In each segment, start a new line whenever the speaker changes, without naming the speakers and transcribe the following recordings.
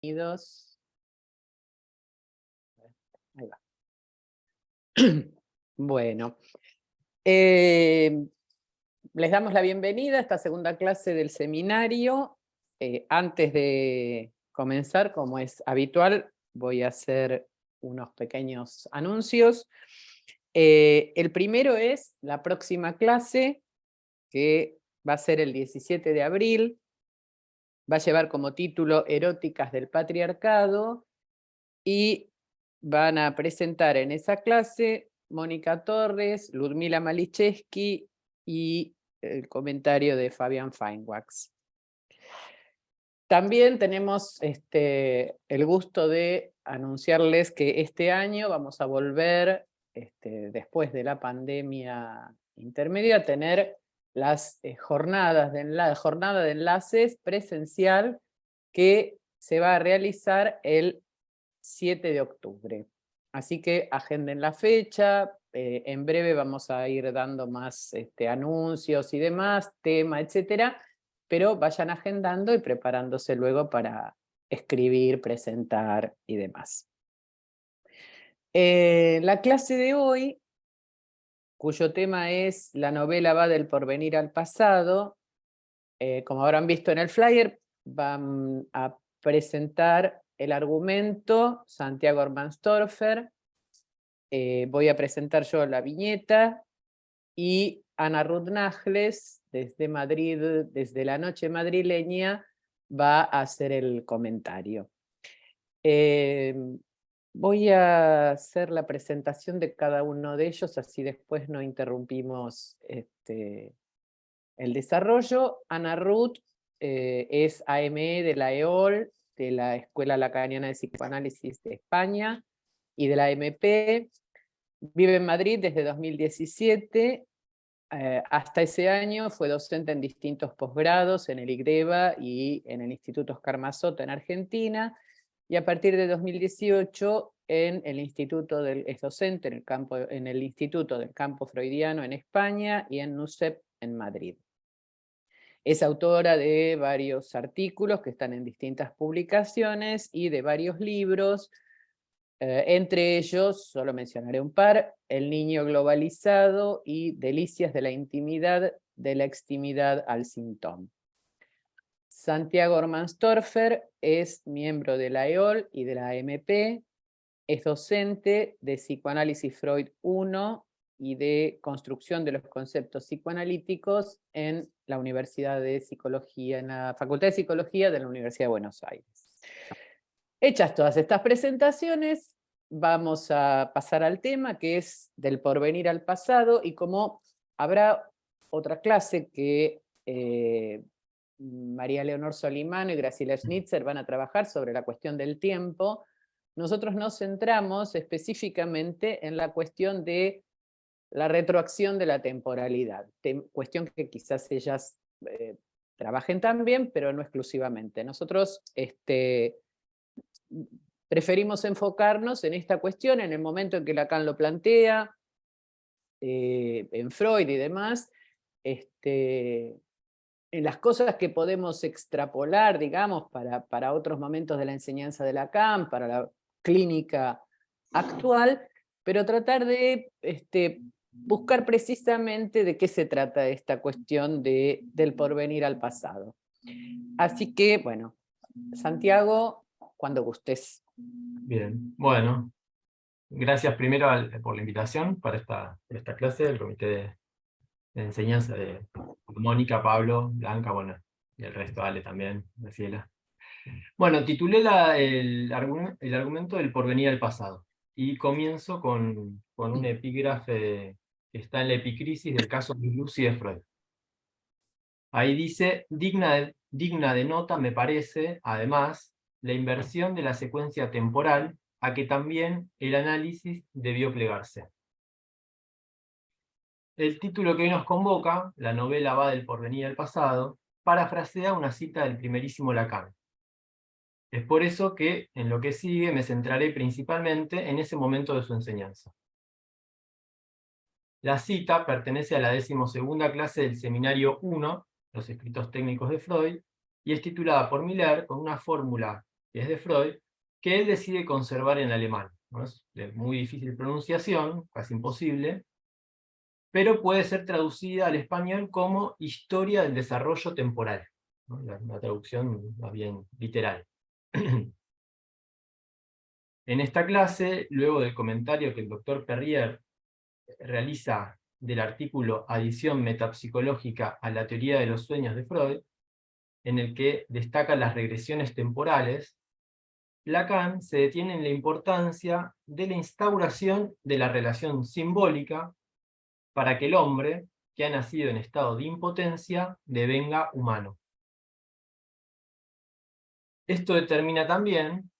Bienvenidos. Ahí va. Bueno, les damos la bienvenida a esta segunda clase del seminario. Antes de comenzar, como es habitual, voy a hacer unos pequeños anuncios. El primero es la próxima clase, que va a ser el 17 de abril. Va a llevar como título Eróticas del Patriarcado y van a presentar en esa clase Mónica Torres, Ludmila Malicheski y el comentario de Fabián Feinwax. También tenemos el gusto de anunciarles que este año vamos a volver, después de la pandemia intermedia, a tener las jornada de enlaces presencial que se va a realizar el 7 de octubre. Así que agenden la fecha, en breve vamos a ir dando más anuncios y demás, tema, etcétera, pero vayan agendando y preparándose luego para escribir, presentar y demás. La clase de hoy, cuyo tema es La novela va del porvenir al pasado, como habrán visto en el flyer, van a presentar el argumento Santiago Ormanstorfer, voy a presentar yo la viñeta y Ana Ruth Najles, desde Madrid, desde la noche madrileña, va a hacer el comentario. Voy a hacer la presentación de cada uno de ellos, así después no interrumpimos el desarrollo. Ana Ruth es AME de la EOL, de la Escuela Lacaniana de Psicoanálisis de España y de la MP. Vive en Madrid desde 2017. Hasta ese año fue docente en distintos posgrados en el IGDEVA y en el Instituto Oscar Mazzotta en Argentina, y a partir de 2018 es docente en el Instituto del Campo Freudiano en España y en NUCEP en Madrid. Es autora de varios artículos que están en distintas publicaciones y de varios libros, entre ellos, solo mencionaré un par: El niño globalizado y Delicias de la intimidad, de la extimidad al síntoma. Santiago Ormanstorfer es miembro de la EOL y de la AMP, es docente de Psicoanálisis Freud 1 y de Construcción de los Conceptos Psicoanalíticos en la Universidad de Psicología, en la Facultad de Psicología de la Universidad de Buenos Aires. Hechas todas estas presentaciones, vamos a pasar al tema, que es del porvenir al pasado, y como habrá otra clase que María Leonor Solimano y Graciela Schnitzer van a trabajar sobre la cuestión del tiempo, nosotros nos centramos específicamente en la cuestión de la retroacción de la temporalidad, cuestión que quizás ellas trabajen también, pero no exclusivamente. Nosotros preferimos enfocarnos en esta cuestión en el momento en que Lacan lo plantea, en Freud y demás, en las cosas que podemos extrapolar, digamos, para otros momentos de la enseñanza de Lacan, para la clínica actual, pero tratar de buscar precisamente de qué se trata esta cuestión del porvenir al pasado. Así que, bueno, Santiago, cuando gustes.
Bien, bueno, gracias primero por la invitación para esta clase del comité de enseñanza de Mónica, Pablo, Blanca, bueno, y el resto, Ale también, Graciela. Bueno, titulé el argumento del porvenir al pasado, y comienzo con un epígrafe que está en la Epicrisis del caso de Lucy de Freud. Ahí dice: digna de nota me parece, además, la inversión de la secuencia temporal a que también el análisis debió plegarse. El título que hoy nos convoca, La novela va del porvenir al pasado, parafrasea una cita del primerísimo Lacan. Es por eso que, en lo que sigue, me centraré principalmente en ese momento de su enseñanza. La cita pertenece a la 12ª clase del Seminario 1, los escritos técnicos de Freud, y es titulada por Miller con una fórmula que es de Freud, que él decide conservar en alemán, ¿no? Es de muy difícil pronunciación, casi imposible, pero puede ser traducida al español como Historia del desarrollo temporal, ¿no? Una traducción más bien literal. En esta clase, luego del comentario que el doctor Perrier realiza del artículo Adición metapsicológica a la teoría de los sueños de Freud, en el que destaca las regresiones temporales, Lacan se detiene en la importancia de la instauración de la relación simbólica para que el hombre, que ha nacido en estado de impotencia, devenga humano. Esto determina también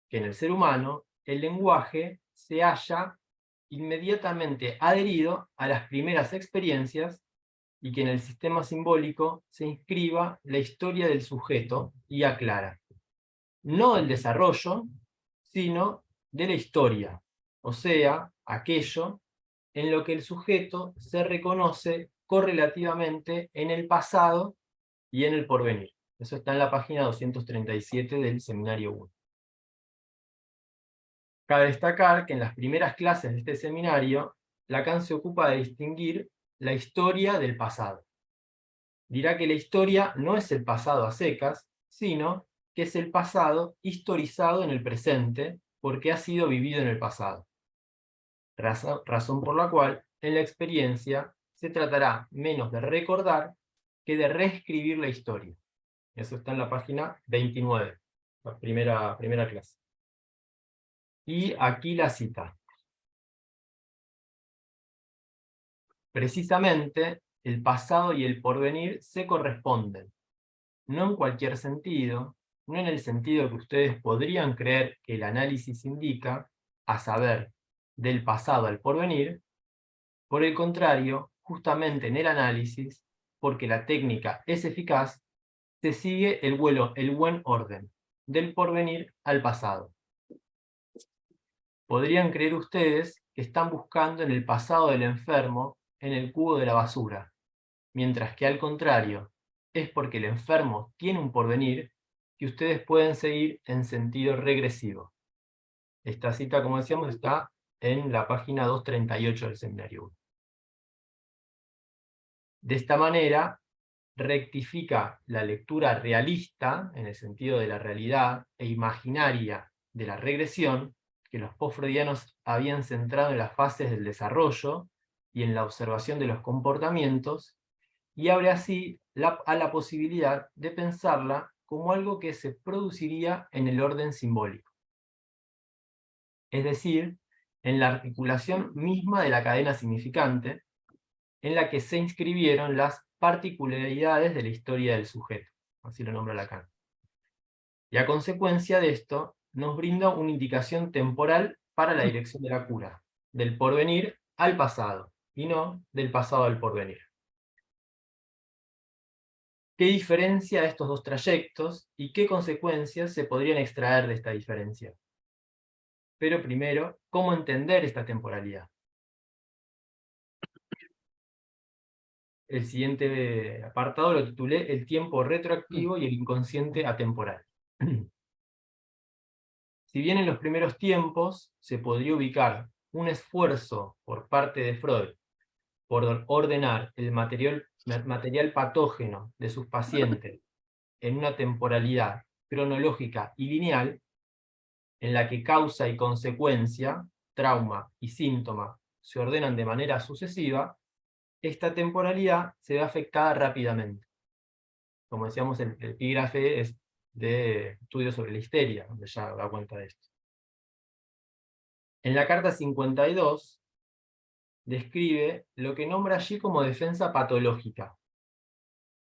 que en el ser humano el lenguaje se halla inmediatamente adherido a las primeras experiencias y que en el sistema simbólico se inscriba la historia del sujeto y aclara, no el desarrollo, sino de la historia, o sea, aquello en lo que el sujeto se reconoce correlativamente en el pasado y en el porvenir. Eso está en la página 237 del Seminario 1. Cabe destacar que en las primeras clases de este seminario, Lacan se ocupa de distinguir la historia del pasado. Dirá que la historia no es el pasado a secas, sino que es el pasado historizado en el presente, porque ha sido vivido en el pasado. Razón por la cual, en la experiencia, se tratará menos de recordar que de reescribir la historia. Eso está en la página 29, la primera clase. Y aquí la cita. Precisamente, el pasado y el porvenir se corresponden, no en cualquier sentido, no en el sentido que ustedes podrían creer que el análisis indica, a saber, del pasado al porvenir. Por el contrario, justamente en el análisis, porque la técnica es eficaz, se sigue el buen orden, del porvenir al pasado. Podrían creer ustedes que están buscando en el pasado del enfermo en el cubo de la basura, mientras que al contrario, es porque el enfermo tiene un porvenir que ustedes pueden seguir en sentido regresivo. Esta cita, como decíamos, está en la página 238 del Seminario 1. De esta manera, rectifica la lectura realista, en el sentido de la realidad, e imaginaria de la regresión, que los postfreudianos habían centrado en las fases del desarrollo y en la observación de los comportamientos, y abre así a la posibilidad de pensarla como algo que se produciría en el orden simbólico. Es decir, en la articulación misma de la cadena significante, en la que se inscribieron las particularidades de la historia del sujeto, así lo nombra Lacan. Y a consecuencia de esto, nos brinda una indicación temporal para la dirección de la cura, del porvenir al pasado, y no del pasado al porvenir. ¿Qué diferencia estos dos trayectos y qué consecuencias se podrían extraer de esta diferencia? Pero primero, ¿cómo entender esta temporalidad? El siguiente apartado lo titulé El tiempo retroactivo y el inconsciente atemporal. Si bien en los primeros tiempos se podría ubicar un esfuerzo por parte de Freud por ordenar el material patógeno de sus pacientes en una temporalidad cronológica y lineal, en la que causa y consecuencia, trauma y síntoma se ordenan de manera sucesiva, esta temporalidad se ve afectada rápidamente. Como decíamos, el epígrafe es de estudios sobre la histeria, donde ya da cuenta de esto. En la carta 52, describe lo que nombra allí como defensa patológica.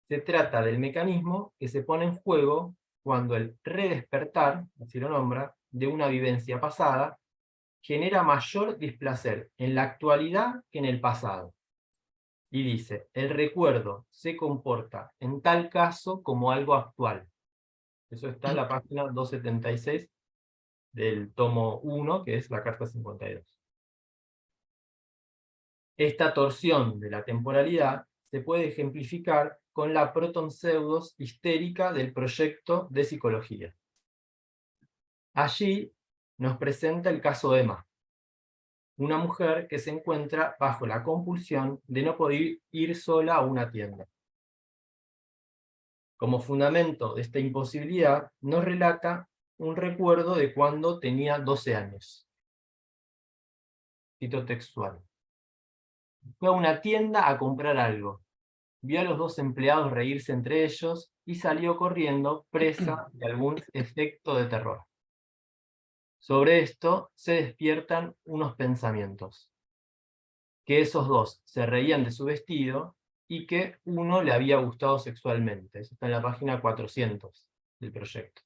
Se trata del mecanismo que se pone en juego cuando el redespertar, así lo nombra, de una vivencia pasada, genera mayor displacer en la actualidad que en el pasado. Y dice, el recuerdo se comporta en tal caso como algo actual. Eso está en la página 276 del tomo 1, que es la carta 52. Esta torsión de la temporalidad se puede ejemplificar con la protonpseudos histérica del proyecto de psicología. Allí nos presenta el caso Emma, una mujer que se encuentra bajo la compulsión de no poder ir sola a una tienda. Como fundamento de esta imposibilidad, nos relata un recuerdo de cuando tenía 12 años. Cito textual. Fue a una tienda a comprar algo. Vio a los dos empleados reírse entre ellos y salió corriendo, presa de algún efecto de terror. Sobre esto se despiertan unos pensamientos. Que esos dos se reían de su vestido y que uno le había gustado sexualmente. Eso está en la página 400 del proyecto.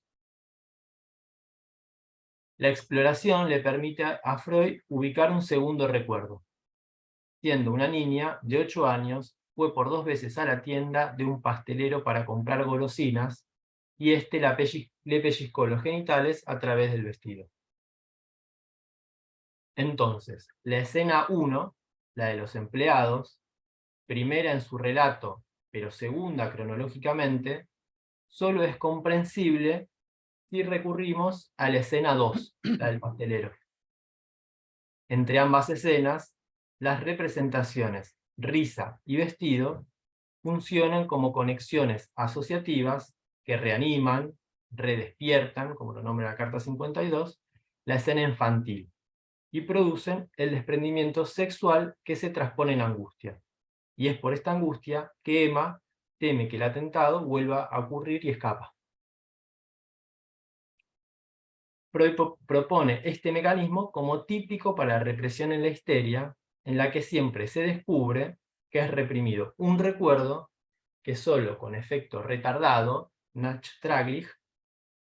La exploración le permite a Freud ubicar un segundo recuerdo. Siendo una niña de 8 años, fue por 2 veces a la tienda de un pastelero para comprar golosinas y le pellizcó los genitales a través del vestido. Entonces, la escena 1, la de los empleados, primera en su relato, pero segunda cronológicamente, solo es comprensible si recurrimos a la escena 2, la del pastelero. Entre ambas escenas, las representaciones risa y vestido funcionan como conexiones asociativas que reaniman, redespiertan, como lo nombra la carta 52, la escena infantil, y producen el desprendimiento sexual que se transpone en angustia. Y es por esta angustia que Emma teme que el atentado vuelva a ocurrir y escapa. Freud propone este mecanismo como típico para la represión en la histeria, en la que siempre se descubre que es reprimido un recuerdo que solo con efecto retardado, Nachträglich,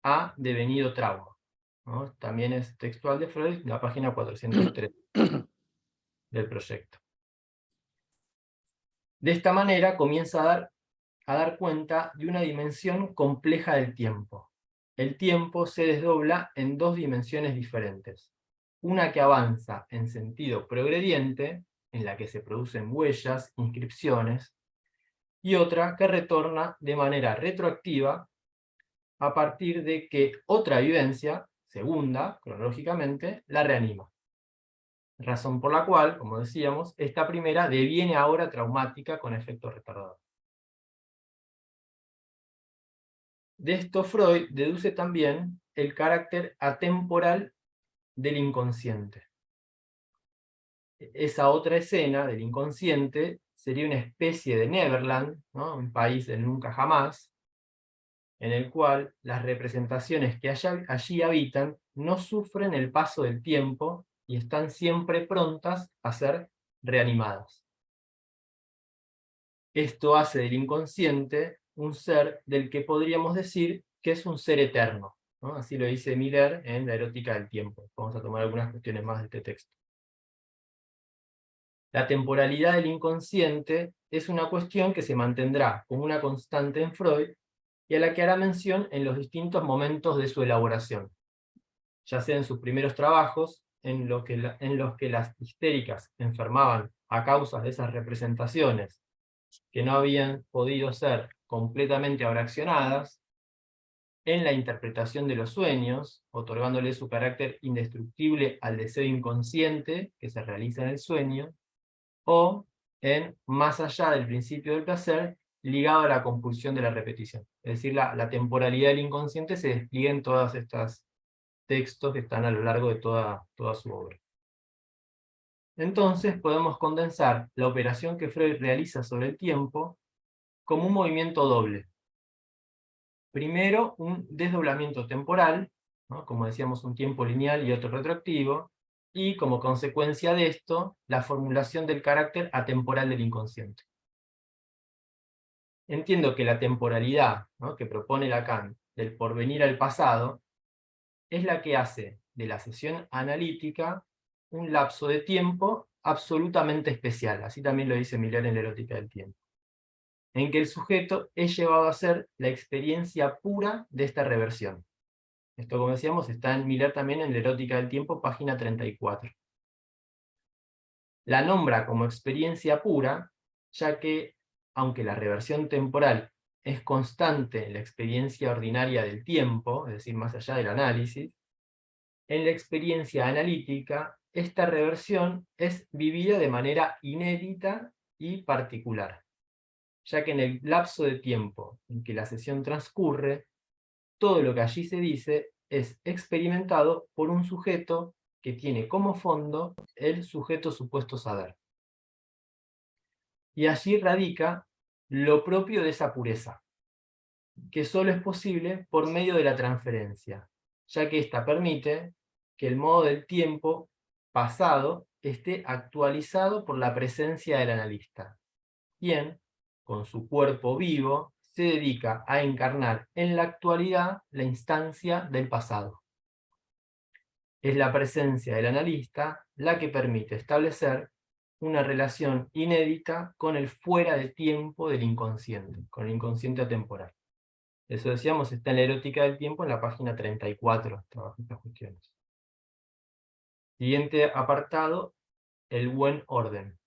ha devenido trauma, ¿no? También es textual de Freud, la página 403 del proyecto. De esta manera comienza a dar cuenta de una dimensión compleja del tiempo. El tiempo se desdobla en 2 dimensiones diferentes. Una que avanza en sentido progrediente, en la que se producen huellas, inscripciones, y otra que retorna de manera retroactiva a partir de que otra vivencia, segunda, cronológicamente, la reanima. Razón por la cual, como decíamos, esta primera deviene ahora traumática con efecto retardado. De esto Freud deduce también el carácter atemporal del inconsciente. Esa otra escena del inconsciente sería una especie de Neverland, ¿no? Un país del nunca jamás, en el cual las representaciones que allí habitan no sufren el paso del tiempo y están siempre prontas a ser reanimadas. Esto hace del inconsciente un ser del que podríamos decir que es un ser eterno, ¿no? Así lo dice Miller en La erótica del tiempo. Vamos a tomar algunas cuestiones más de este texto. La temporalidad del inconsciente es una cuestión que se mantendrá como una constante en Freud y a la que hará mención en los distintos momentos de su elaboración, ya sea en sus primeros trabajos, en los que las histéricas enfermaban a causa de esas representaciones que no habían podido ser completamente abraccionadas, en la interpretación de los sueños, otorgándole su carácter indestructible al deseo inconsciente que se realiza en el sueño, o en más allá del principio del placer, ligado a la compulsión de la repetición. Es decir, la temporalidad del inconsciente se despliega en todos estos textos que están a lo largo de toda su obra. Entonces podemos condensar la operación que Freud realiza sobre el tiempo como un movimiento doble. Primero, un desdoblamiento temporal, ¿no? Como decíamos, un tiempo lineal y otro retroactivo, y como consecuencia de esto, la formulación del carácter atemporal del inconsciente. Entiendo que la temporalidad, ¿no?, que propone Lacan, del porvenir al pasado, es la que hace de la sesión analítica un lapso de tiempo absolutamente especial, así también lo dice Miller en La erótica del tiempo, en que el sujeto es llevado a ser la experiencia pura de esta reversión. Esto, como decíamos, está en Miller también en La erótica del tiempo, página 34. La nombra como experiencia pura, ya que, aunque la reversión temporal es constante en la experiencia ordinaria del tiempo, es decir, más allá del análisis, en la experiencia analítica, esta reversión es vivida de manera inédita y particular, ya que en el lapso de tiempo en que la sesión transcurre, todo lo que allí se dice es experimentado por un sujeto que tiene como fondo el sujeto supuesto saber. Y allí radica lo propio de esa pureza, que solo es posible por medio de la transferencia, ya que ésta permite que el modo del tiempo pasado esté actualizado por la presencia del analista, quien, con su cuerpo vivo, se dedica a encarnar en la actualidad la instancia del pasado. Es la presencia del analista la que permite establecer una relación inédita con el fuera de tiempo del inconsciente, con el inconsciente atemporal. Eso decíamos, está en la erótica del tiempo en la página 34, trabajo estas cuestiones. Siguiente apartado, el buen orden.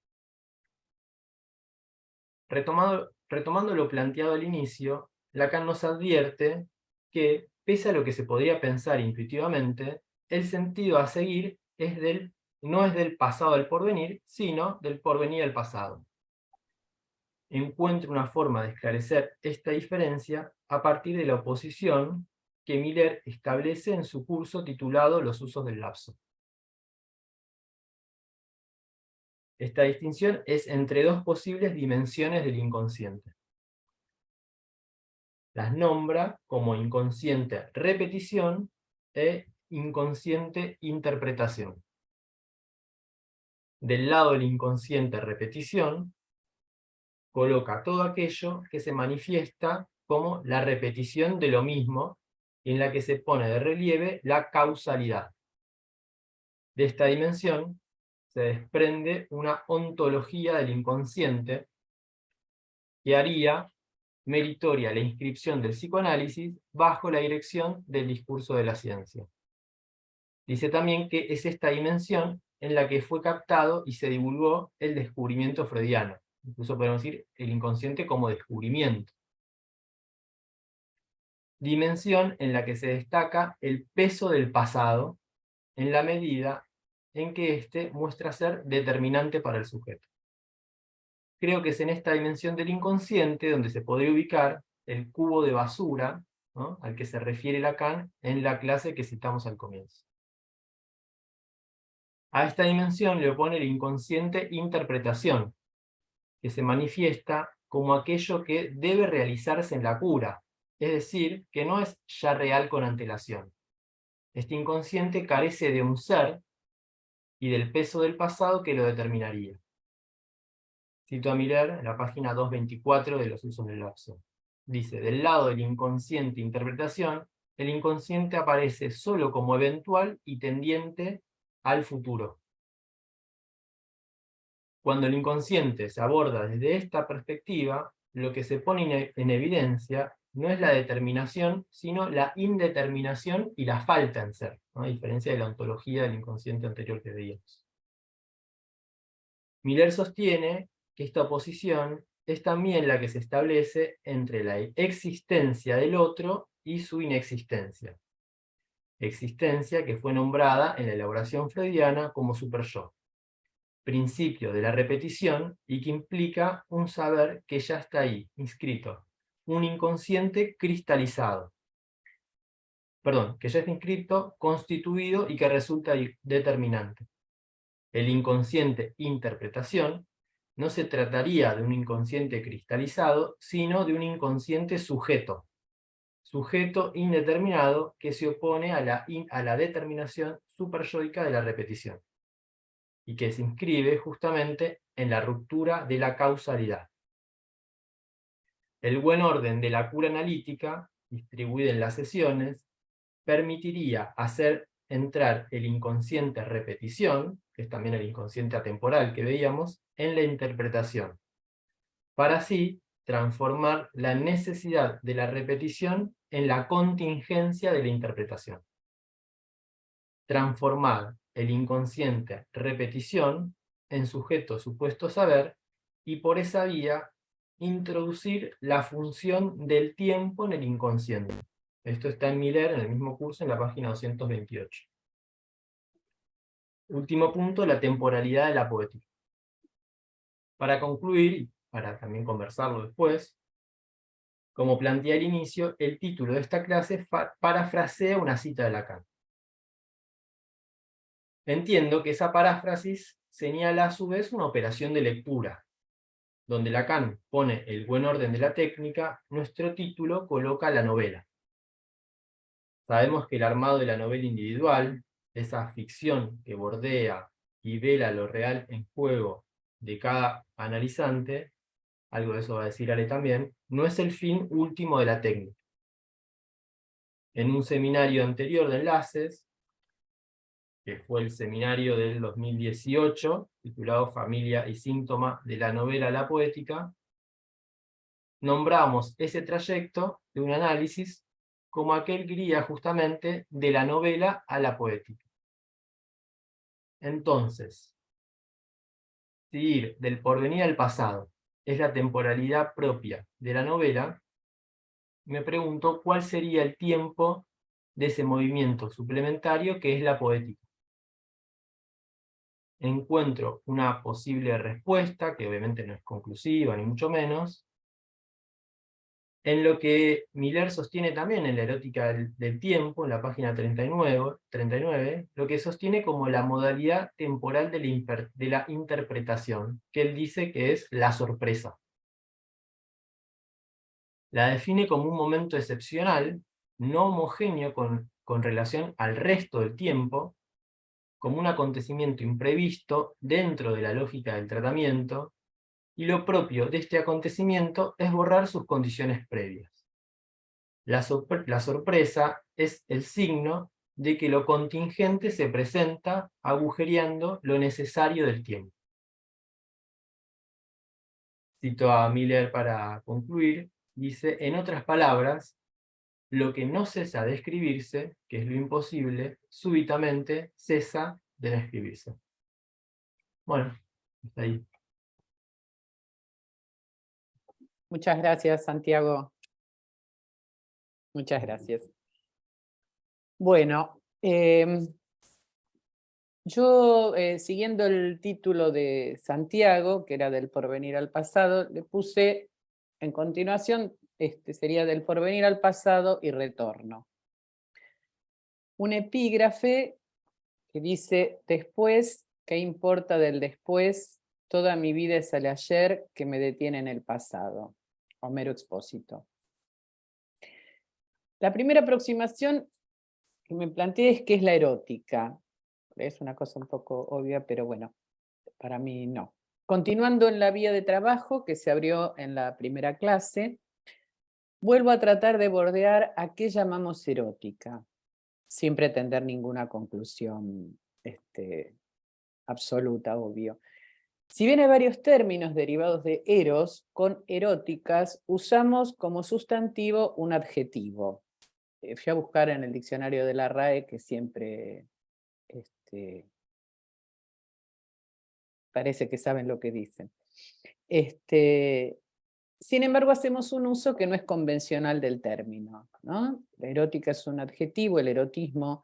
Retomando lo planteado al inicio, Lacan nos advierte que, pese a lo que se podría pensar intuitivamente, el sentido a seguir no es del pasado al porvenir, sino del porvenir al pasado. Encuentra una forma de esclarecer esta diferencia a partir de la oposición que Miller establece en su curso titulado Los usos del lapso. Esta distinción es entre dos posibles dimensiones del inconsciente. Las nombra como inconsciente repetición e inconsciente interpretación. Del lado del inconsciente repetición, coloca todo aquello que se manifiesta como la repetición de lo mismo, y en la que se pone de relieve la causalidad. De esta dimensión se desprende una ontología del inconsciente que haría meritoria la inscripción del psicoanálisis bajo la dirección del discurso de la ciencia. Dice también que es esta dimensión en la que fue captado y se divulgó el descubrimiento freudiano. Incluso podemos decir el inconsciente como descubrimiento. Dimensión en la que se destaca el peso del pasado en la medida en que éste muestra ser determinante para el sujeto. Creo que es en esta dimensión del inconsciente donde se podría ubicar el cubo de basura, ¿no?, al que se refiere Lacan en la clase que citamos al comienzo. A esta dimensión le opone el inconsciente interpretación, que se manifiesta como aquello que debe realizarse en la cura, es decir, que no es ya real con antelación. Este inconsciente carece de un ser y del peso del pasado que lo determinaría. Cito a Miller en la página 224 de Los usos del lapso. Dice, del lado del inconsciente interpretación, el inconsciente aparece solo como eventual y tendiente al futuro. Cuando el inconsciente se aborda desde esta perspectiva, lo que se pone en evidencia no es la determinación, sino la indeterminación y la falta en ser, ¿no?, a diferencia de la ontología del inconsciente anterior que veíamos. Miller sostiene que esta oposición es también la que se establece entre la existencia del otro y su inexistencia. Existencia que fue nombrada en la elaboración freudiana como superyo, principio de la repetición y que implica un saber que ya está ahí, inscrito, un inconsciente cristalizado. Perdón, que ya está inscrito, constituido y que resulta determinante. El inconsciente interpretación no se trataría de un inconsciente cristalizado, sino de un inconsciente sujeto. Sujeto indeterminado que se opone a la determinación superyoica de la repetición, y que se inscribe justamente en la ruptura de la causalidad. El buen orden de la cura analítica, distribuida en las sesiones, permitiría hacer entrar el inconsciente repetición, que es también el inconsciente atemporal que veíamos, en la interpretación, para así transformar la necesidad de la repetición en la contingencia de la interpretación. Transformar el inconsciente repetición en sujeto supuesto saber, y por esa vía introducir la función del tiempo en el inconsciente. Esto está en Miller, en el mismo curso, en la página 228. Último punto, la temporalidad de la poética. Para concluir, y para también conversarlo después, como planteé al inicio, el título de esta clase parafrasea una cita de Lacan. Entiendo que esa paráfrasis señala a su vez una operación de lectura. Donde Lacan pone el buen orden de la técnica, nuestro título coloca la novela. Sabemos que el armado de la novela individual, esa ficción que bordea y vela lo real en juego de cada analizante, algo de eso va a decir Ale también, no es el fin último de la técnica. En un seminario anterior de enlaces, que fue el seminario del 2018, titulado Familia y síntoma de la novela a la poética, nombramos ese trayecto de un análisis como aquel que iría justamente de la novela a la poética. Entonces, si ir del porvenir al pasado es la temporalidad propia de la novela, me pregunto cuál sería el tiempo de ese movimiento suplementario que es la poética. Encuentro una posible respuesta, que obviamente no es conclusiva, ni mucho menos, en lo que Miller sostiene también en la erótica del tiempo, en la página 39, lo que sostiene como la modalidad temporal de la interpretación, que él dice que es la sorpresa. La define como un momento excepcional, no homogéneo con relación al resto del tiempo, como un acontecimiento imprevisto dentro de la lógica del tratamiento, y lo propio de este acontecimiento es borrar sus condiciones previas. La sorpresa es el signo de que lo contingente se presenta agujereando lo necesario del tiempo. Cito a Miller para concluir, dice, en otras palabras, lo que no cesa de escribirse, que es lo imposible, súbitamente cesa de no escribirse. Bueno, hasta ahí.
Muchas gracias, Santiago. Muchas gracias. Bueno, yo, siguiendo el título de Santiago, que era del porvenir al pasado, le puse, en continuación, sería del porvenir al pasado y retorno. Un epígrafe que dice, después, ¿qué importa del después? Toda mi vida es el ayer que me detiene en el pasado. Homero Expósito. La primera aproximación que me planteé es qué es la erótica. Es una cosa un poco obvia, pero bueno, para mí no. Continuando en la vía de trabajo que se abrió en la primera clase, vuelvo a tratar de bordear a qué llamamos erótica, sin pretender ninguna conclusión absoluta, obvio. Si bien hay varios términos derivados de eros, con eróticas usamos como sustantivo un adjetivo. Fui a buscar en el diccionario de la RAE, que siempre parece que saben lo que dicen. Sin embargo, hacemos un uso que no es convencional del término, ¿no? La erótica es un adjetivo, el erotismo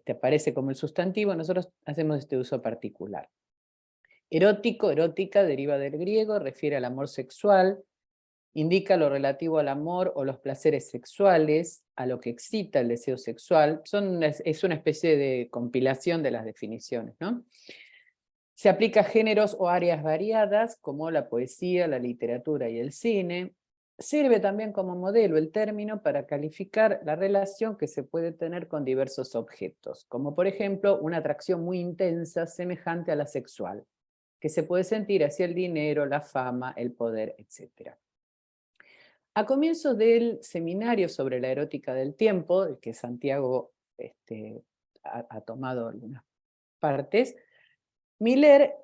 aparece como el sustantivo, nosotros hacemos este uso particular. Erótico, erótica, deriva del griego, refiere al amor sexual, indica lo relativo al amor o los placeres sexuales, a lo que excita el deseo sexual. Es una especie de compilación de las definiciones, ¿no? Se aplica a géneros o áreas variadas, como la poesía, la literatura y el cine. Sirve también como modelo el término para calificar la relación que se puede tener con diversos objetos, como por ejemplo una atracción muy intensa semejante a la sexual, que se puede sentir hacia el dinero, la fama, el poder, etc. A comienzos del seminario sobre la erótica del tiempo, el que Santiago ha tomado algunas partes, Miller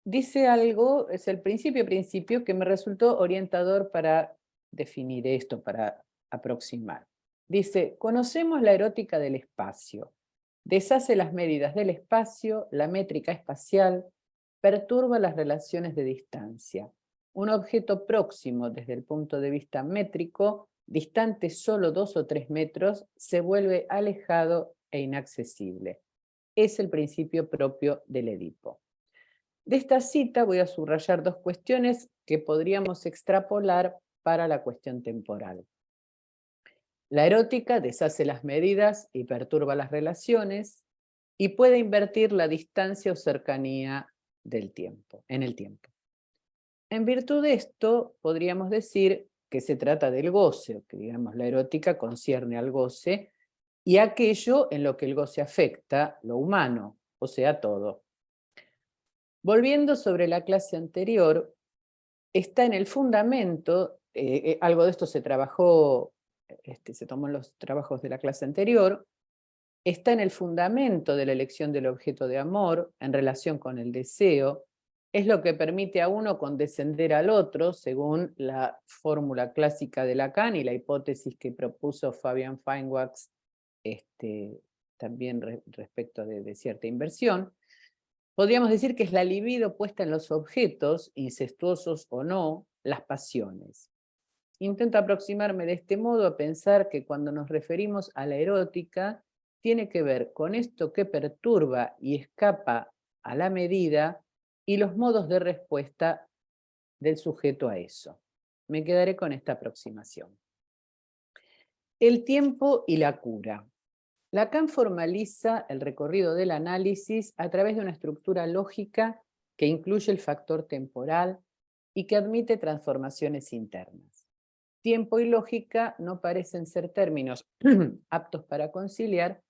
dice algo, es el principio que me resultó orientador para definir esto, para aproximar. Dice, conocemos la erótica del espacio, deshace las medidas del espacio, la métrica espacial, perturba las relaciones de distancia. Un objeto próximo desde el punto de vista métrico, distante solo 2 o 3 metros, se vuelve alejado e inaccesible. es el principio propio del Edipo. De esta cita voy a subrayar dos cuestiones que podríamos extrapolar para la cuestión temporal. La erótica deshace las medidas y perturba las relaciones y puede invertir la distancia o cercanía del tiempo, en el tiempo. En virtud de esto, podríamos decir que se trata del goce, que digamos la erótica concierne al goce y aquello en lo que el goce afecta, lo humano, o sea, todo. Volviendo sobre la clase anterior, está en el fundamento, algo de esto se trabajó, se tomó en los trabajos de la clase anterior, está en el fundamento de la elección del objeto de amor en relación con el deseo, es lo que permite a uno condescender al otro, según la fórmula clásica de Lacan y la hipótesis que propuso Fabian Feinwachs, también respecto de cierta inversión. Podríamos decir que es la libido puesta en los objetos, incestuosos o no, las pasiones. Intento aproximarme de este modo a pensar que cuando nos referimos a la erótica, tiene que ver con esto que perturba y escapa a la medida y los modos de respuesta del sujeto a eso. Me quedaré con esta aproximación. El tiempo y la cura. Lacan formaliza el recorrido del análisis a través de una estructura lógica que incluye el factor temporal y que admite transformaciones internas. Tiempo y lógica no parecen ser términos aptos para conciliar,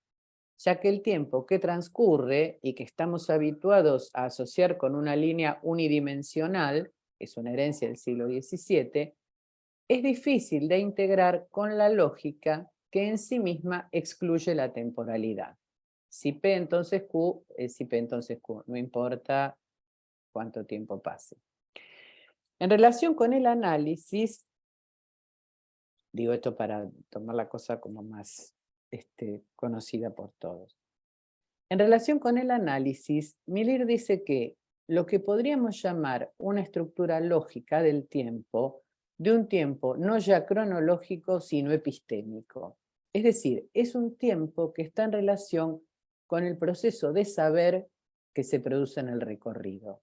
ya que el tiempo que transcurre y que estamos habituados a asociar con una línea unidimensional, que es una herencia del siglo XVII, es difícil de integrar con la lógica que en sí misma excluye la temporalidad. Si P entonces Q, es si P entonces Q, no importa cuánto tiempo pase. En relación con el análisis, digo esto para tomar la cosa como más conocida por todos. En relación con el análisis, Miller dice que lo que podríamos llamar una estructura lógica del tiempo, de un tiempo no ya cronológico, sino epistémico. Es decir, es un tiempo que está en relación con el proceso de saber que se produce en el recorrido.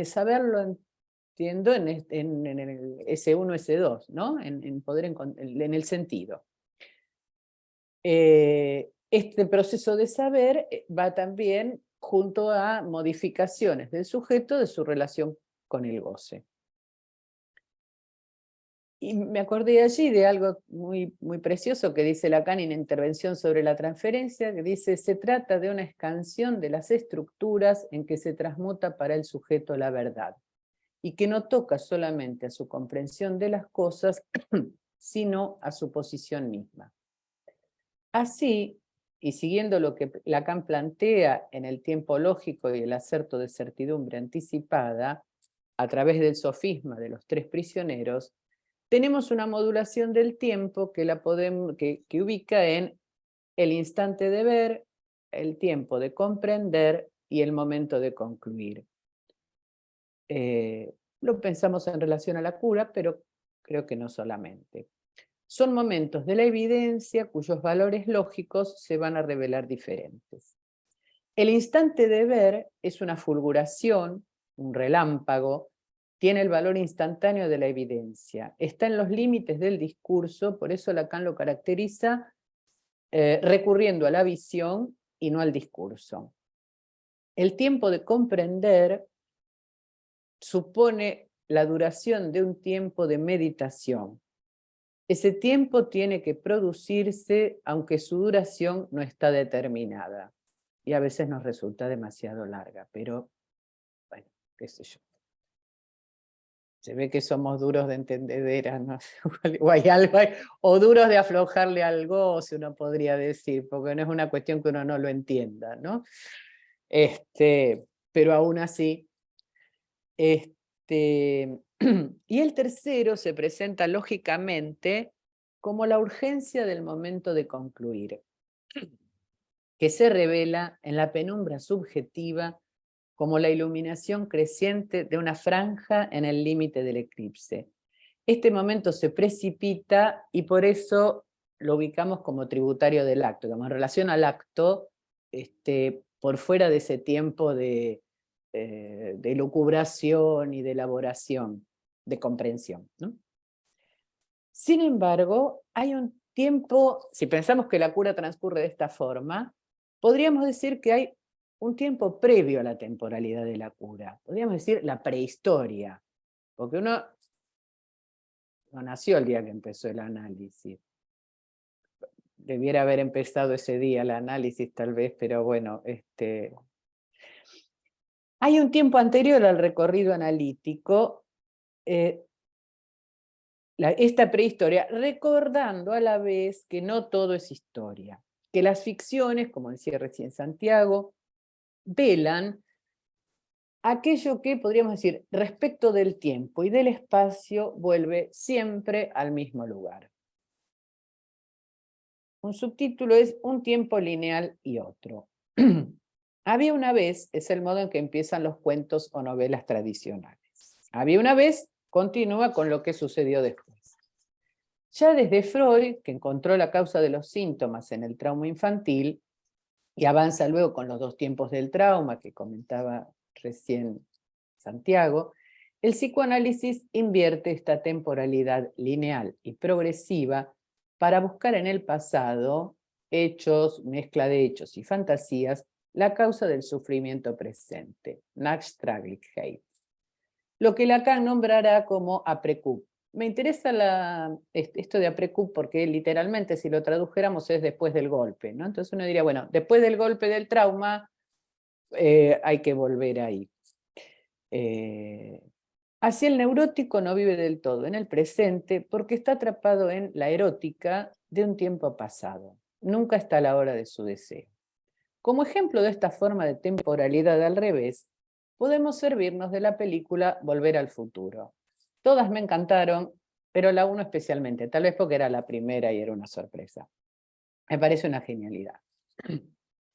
Saber lo entiendo en el S1, S2, ¿no? En el sentido. Este proceso de saber va también junto a modificaciones del sujeto de su relación con el goce. Y me acordé allí de algo muy, muy precioso que dice Lacan en Intervención sobre la transferencia, que dice: se trata de una expansión de las estructuras en que se transmuta para el sujeto la verdad, y que no toca solamente a su comprensión de las cosas, sino a su posición misma. Así, y siguiendo lo que Lacan plantea en el tiempo lógico y el acerto de certidumbre anticipada, a través del sofisma de los tres prisioneros, tenemos una modulación del tiempo que ubica en el instante de ver, el tiempo de comprender y el momento de concluir. Lo pensamos en relación a la cura, pero creo que no solamente. Son momentos de la evidencia cuyos valores lógicos se van a revelar diferentes. El instante de ver es una fulguración, un relámpago, tiene el valor instantáneo de la evidencia, está en los límites del discurso, por eso Lacan lo caracteriza recurriendo a la visión y no al discurso. El tiempo de comprender supone la duración de un tiempo de meditación. Ese tiempo tiene que producirse aunque su duración no está determinada. Y a veces nos resulta demasiado larga, pero bueno, qué sé yo. Se ve que somos duros de entendedera, ¿no? O hay algo, o duros de aflojarle al goce, uno podría decir, porque no es una cuestión que uno no lo entienda, ¿no? Pero aún así, y el tercero se presenta lógicamente como la urgencia del momento de concluir, que se revela en la penumbra subjetiva como la iluminación creciente de una franja en el límite del eclipse. Este momento se precipita y por eso lo ubicamos como tributario del acto. Digamos, en relación al acto, por fuera de ese tiempo de lucubración y de elaboración, de comprensión, ¿no? Sin embargo, hay un tiempo, si pensamos que la cura transcurre de esta forma, podríamos decir que hay un tiempo previo a la temporalidad de la cura. Podríamos decir la prehistoria, porque uno no nació el día que empezó el análisis. Debiera haber empezado ese día el análisis tal vez, pero bueno, hay un tiempo anterior al recorrido analítico, esta prehistoria, recordando a la vez que no todo es historia, que las ficciones, como decía recién Santiago, velan aquello que podríamos decir respecto del tiempo y del espacio vuelve siempre al mismo lugar. Un subtítulo es Un tiempo lineal y otro. Había una vez es el modo en que empiezan los cuentos o novelas tradicionales. Había una vez continúa con lo que sucedió después. Ya desde Freud, que encontró la causa de los síntomas en el trauma infantil, y avanza luego con los dos tiempos del trauma que comentaba recién Santiago, el psicoanálisis invierte esta temporalidad lineal y progresiva para buscar en el pasado hechos, mezcla de hechos y fantasías, la causa del sufrimiento presente, Nachtraglichkeit, lo que Lacan nombrará como aprecoup. Me interesa esto de aprecoup porque literalmente si lo tradujéramos es después del golpe, ¿no? Entonces uno diría, bueno, después del golpe del trauma hay que volver ahí. Así el neurótico no vive del todo en el presente porque está atrapado en la erótica de un tiempo pasado. Nunca está a la hora de su deseo. Como ejemplo de esta forma de temporalidad al revés, podemos servirnos de la película Volver al futuro. Todas me encantaron, pero la 1 especialmente, tal vez porque era la primera y era una sorpresa. Me parece una genialidad.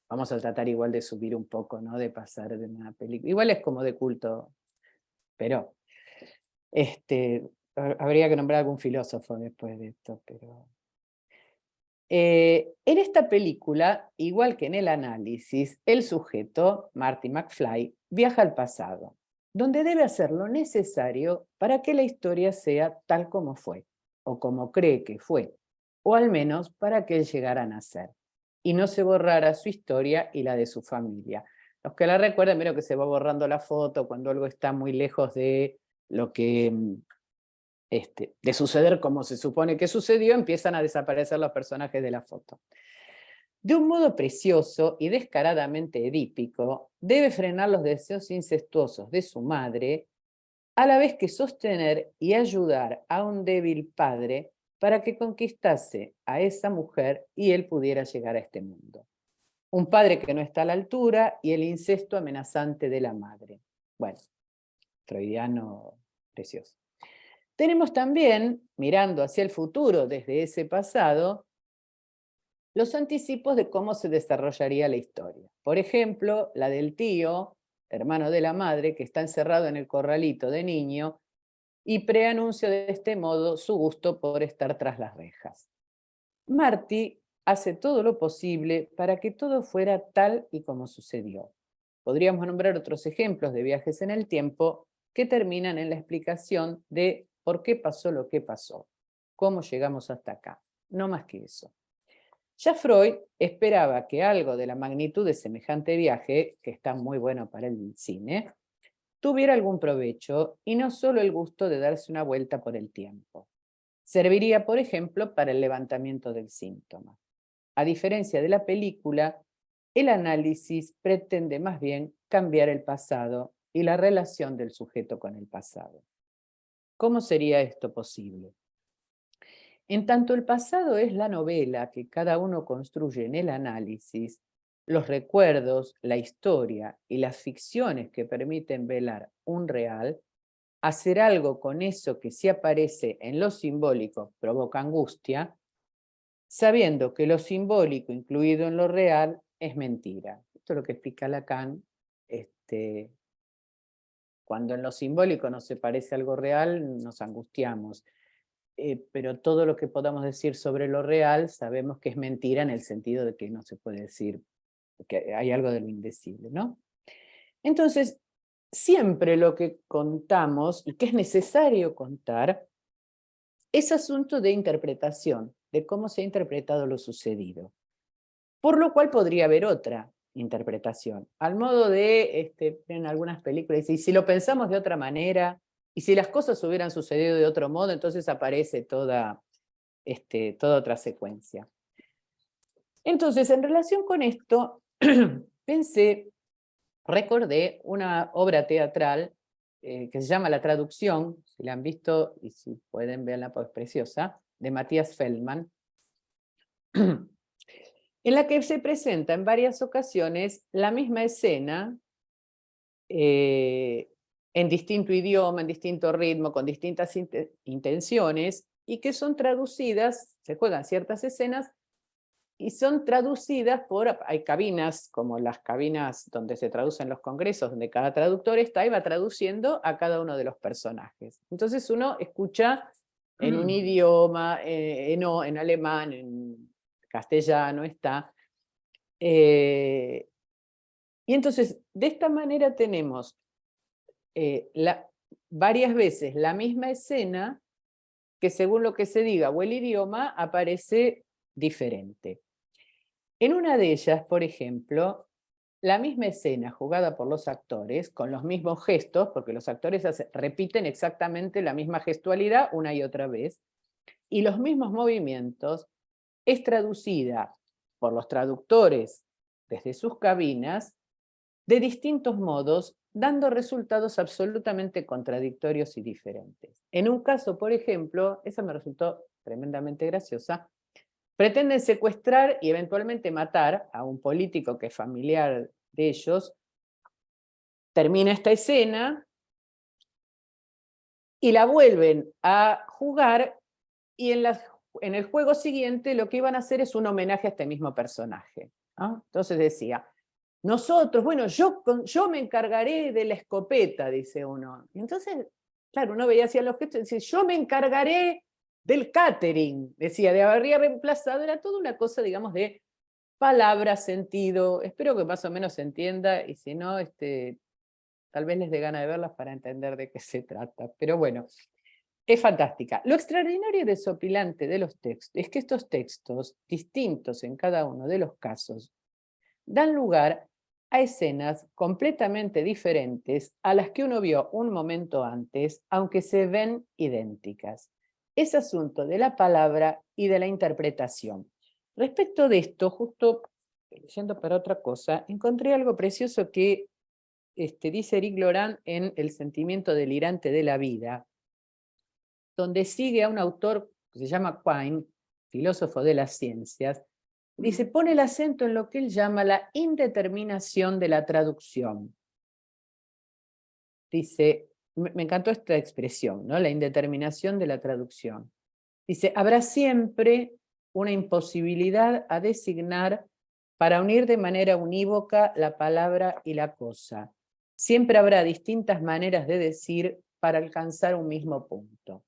Vamos a tratar igual de subir un poco, ¿no? De pasar de una película. Igual es como de culto, pero habría que nombrar algún filósofo después de esto, pero... en esta película, igual que en el análisis, el sujeto, Marty McFly, viaja al pasado, donde debe hacer lo necesario para que la historia sea tal como fue, o como cree que fue, o al menos para que él llegara a nacer, y no se borrara su historia y la de su familia. Los que la recuerdan, vieron que se va borrando la foto cuando algo está muy lejos de lo que... de suceder como se supone que sucedió, empiezan a desaparecer los personajes de la foto. De un modo precioso y descaradamente edípico, debe frenar los deseos incestuosos de su madre, a la vez que sostener y ayudar a un débil padre para que conquistase a esa mujer y él pudiera llegar a este mundo. Un padre que no está a la altura y el incesto amenazante de la madre. Bueno, freudiano precioso. Tenemos también, mirando hacia el futuro desde ese pasado, los anticipos de cómo se desarrollaría la historia. Por ejemplo, la del tío, hermano de la madre, que está encerrado en el corralito de niño y preanuncia de este modo su gusto por estar tras las rejas. Marty hace todo lo posible para que todo fuera tal y como sucedió. Podríamos nombrar otros ejemplos de viajes en el tiempo que terminan en la explicación de por qué pasó lo que pasó, cómo llegamos hasta acá, no más que eso. Ya Freud esperaba que algo de la magnitud de semejante viaje, que está muy bueno para el cine, tuviera algún provecho y no solo el gusto de darse una vuelta por el tiempo. Serviría, por ejemplo, para el levantamiento del síntoma. A diferencia de la película, el análisis pretende más bien cambiar el pasado y la relación del sujeto con el pasado. ¿Cómo sería esto posible? En tanto el pasado es la novela que cada uno construye en el análisis, los recuerdos, la historia y las ficciones que permiten velar un real, hacer algo con eso que sí aparece en lo simbólico provoca angustia, sabiendo que lo simbólico incluido en lo real es mentira. Esto es lo que explica Lacan. Cuando en lo simbólico no se parece algo real, nos angustiamos. Pero todo lo que podamos decir sobre lo real sabemos que es mentira en el sentido de que no se puede decir que hay algo de lo indecible, ¿no? Entonces, siempre lo que contamos, y que es necesario contar, es asunto de interpretación, de cómo se ha interpretado lo sucedido. Por lo cual podría haber otra interpretación, al modo de, en algunas películas, y si lo pensamos de otra manera, y si las cosas hubieran sucedido de otro modo, entonces aparece toda otra secuencia. Entonces, en relación con esto, recordé una obra teatral que se llama La Traducción, si la han visto y si pueden verla, pues preciosa, de Matías Feldman, en la que se presenta en varias ocasiones la misma escena en distinto idioma, en distinto ritmo, con distintas intenciones, y que son traducidas, se juegan ciertas escenas, y son traducidas hay cabinas, como las cabinas donde se traducen los congresos, donde cada traductor está y va traduciendo a cada uno de los personajes. Entonces uno escucha en un idioma, en alemán, en castellano está. Y entonces, de esta manera tenemos varias veces la misma escena que según lo que se diga o el idioma aparece diferente. En una de ellas, por ejemplo, la misma escena jugada por los actores, con los mismos gestos, porque los actores repiten exactamente la misma gestualidad una y otra vez, y los mismos movimientos, es traducida por los traductores desde sus cabinas de distintos modos, dando resultados absolutamente contradictorios y diferentes. En un caso, por ejemplo, esa me resultó tremendamente graciosa, pretenden secuestrar y eventualmente matar a un político que es familiar de ellos. Termina esta escena y la vuelven a jugar, y en el juego siguiente lo que iban a hacer es un homenaje a este mismo personaje, ¿no? Entonces decía, nosotros, bueno, yo me encargaré de la escopeta, dice uno. Y entonces, claro, uno veía hacia los gestos y decía, yo me encargaré del catering, decía, de habría reemplazado, era toda una cosa, digamos, de palabra, sentido. Espero que más o menos se entienda, y si no, tal vez les dé gana de verlas para entender de qué se trata. Pero bueno, es fantástica. Lo extraordinario y desopilante de los textos es que estos textos, distintos en cada uno de los casos, dan lugar a escenas completamente diferentes a las que uno vio un momento antes, aunque se ven idénticas. Es asunto de la palabra y de la interpretación. Respecto de esto, justo yendo para otra cosa, encontré algo precioso que dice Eric Laurent en El sentimiento delirante de la vida, donde sigue a un autor que se llama Quine, filósofo de las ciencias. Dice, pone el acento en lo que él llama la indeterminación de la traducción. Dice, me encantó esta expresión, ¿no? La indeterminación de la traducción. Dice, habrá siempre una imposibilidad a designar para unir de manera unívoca la palabra y la cosa. Siempre habrá distintas maneras de decir para alcanzar un mismo punto.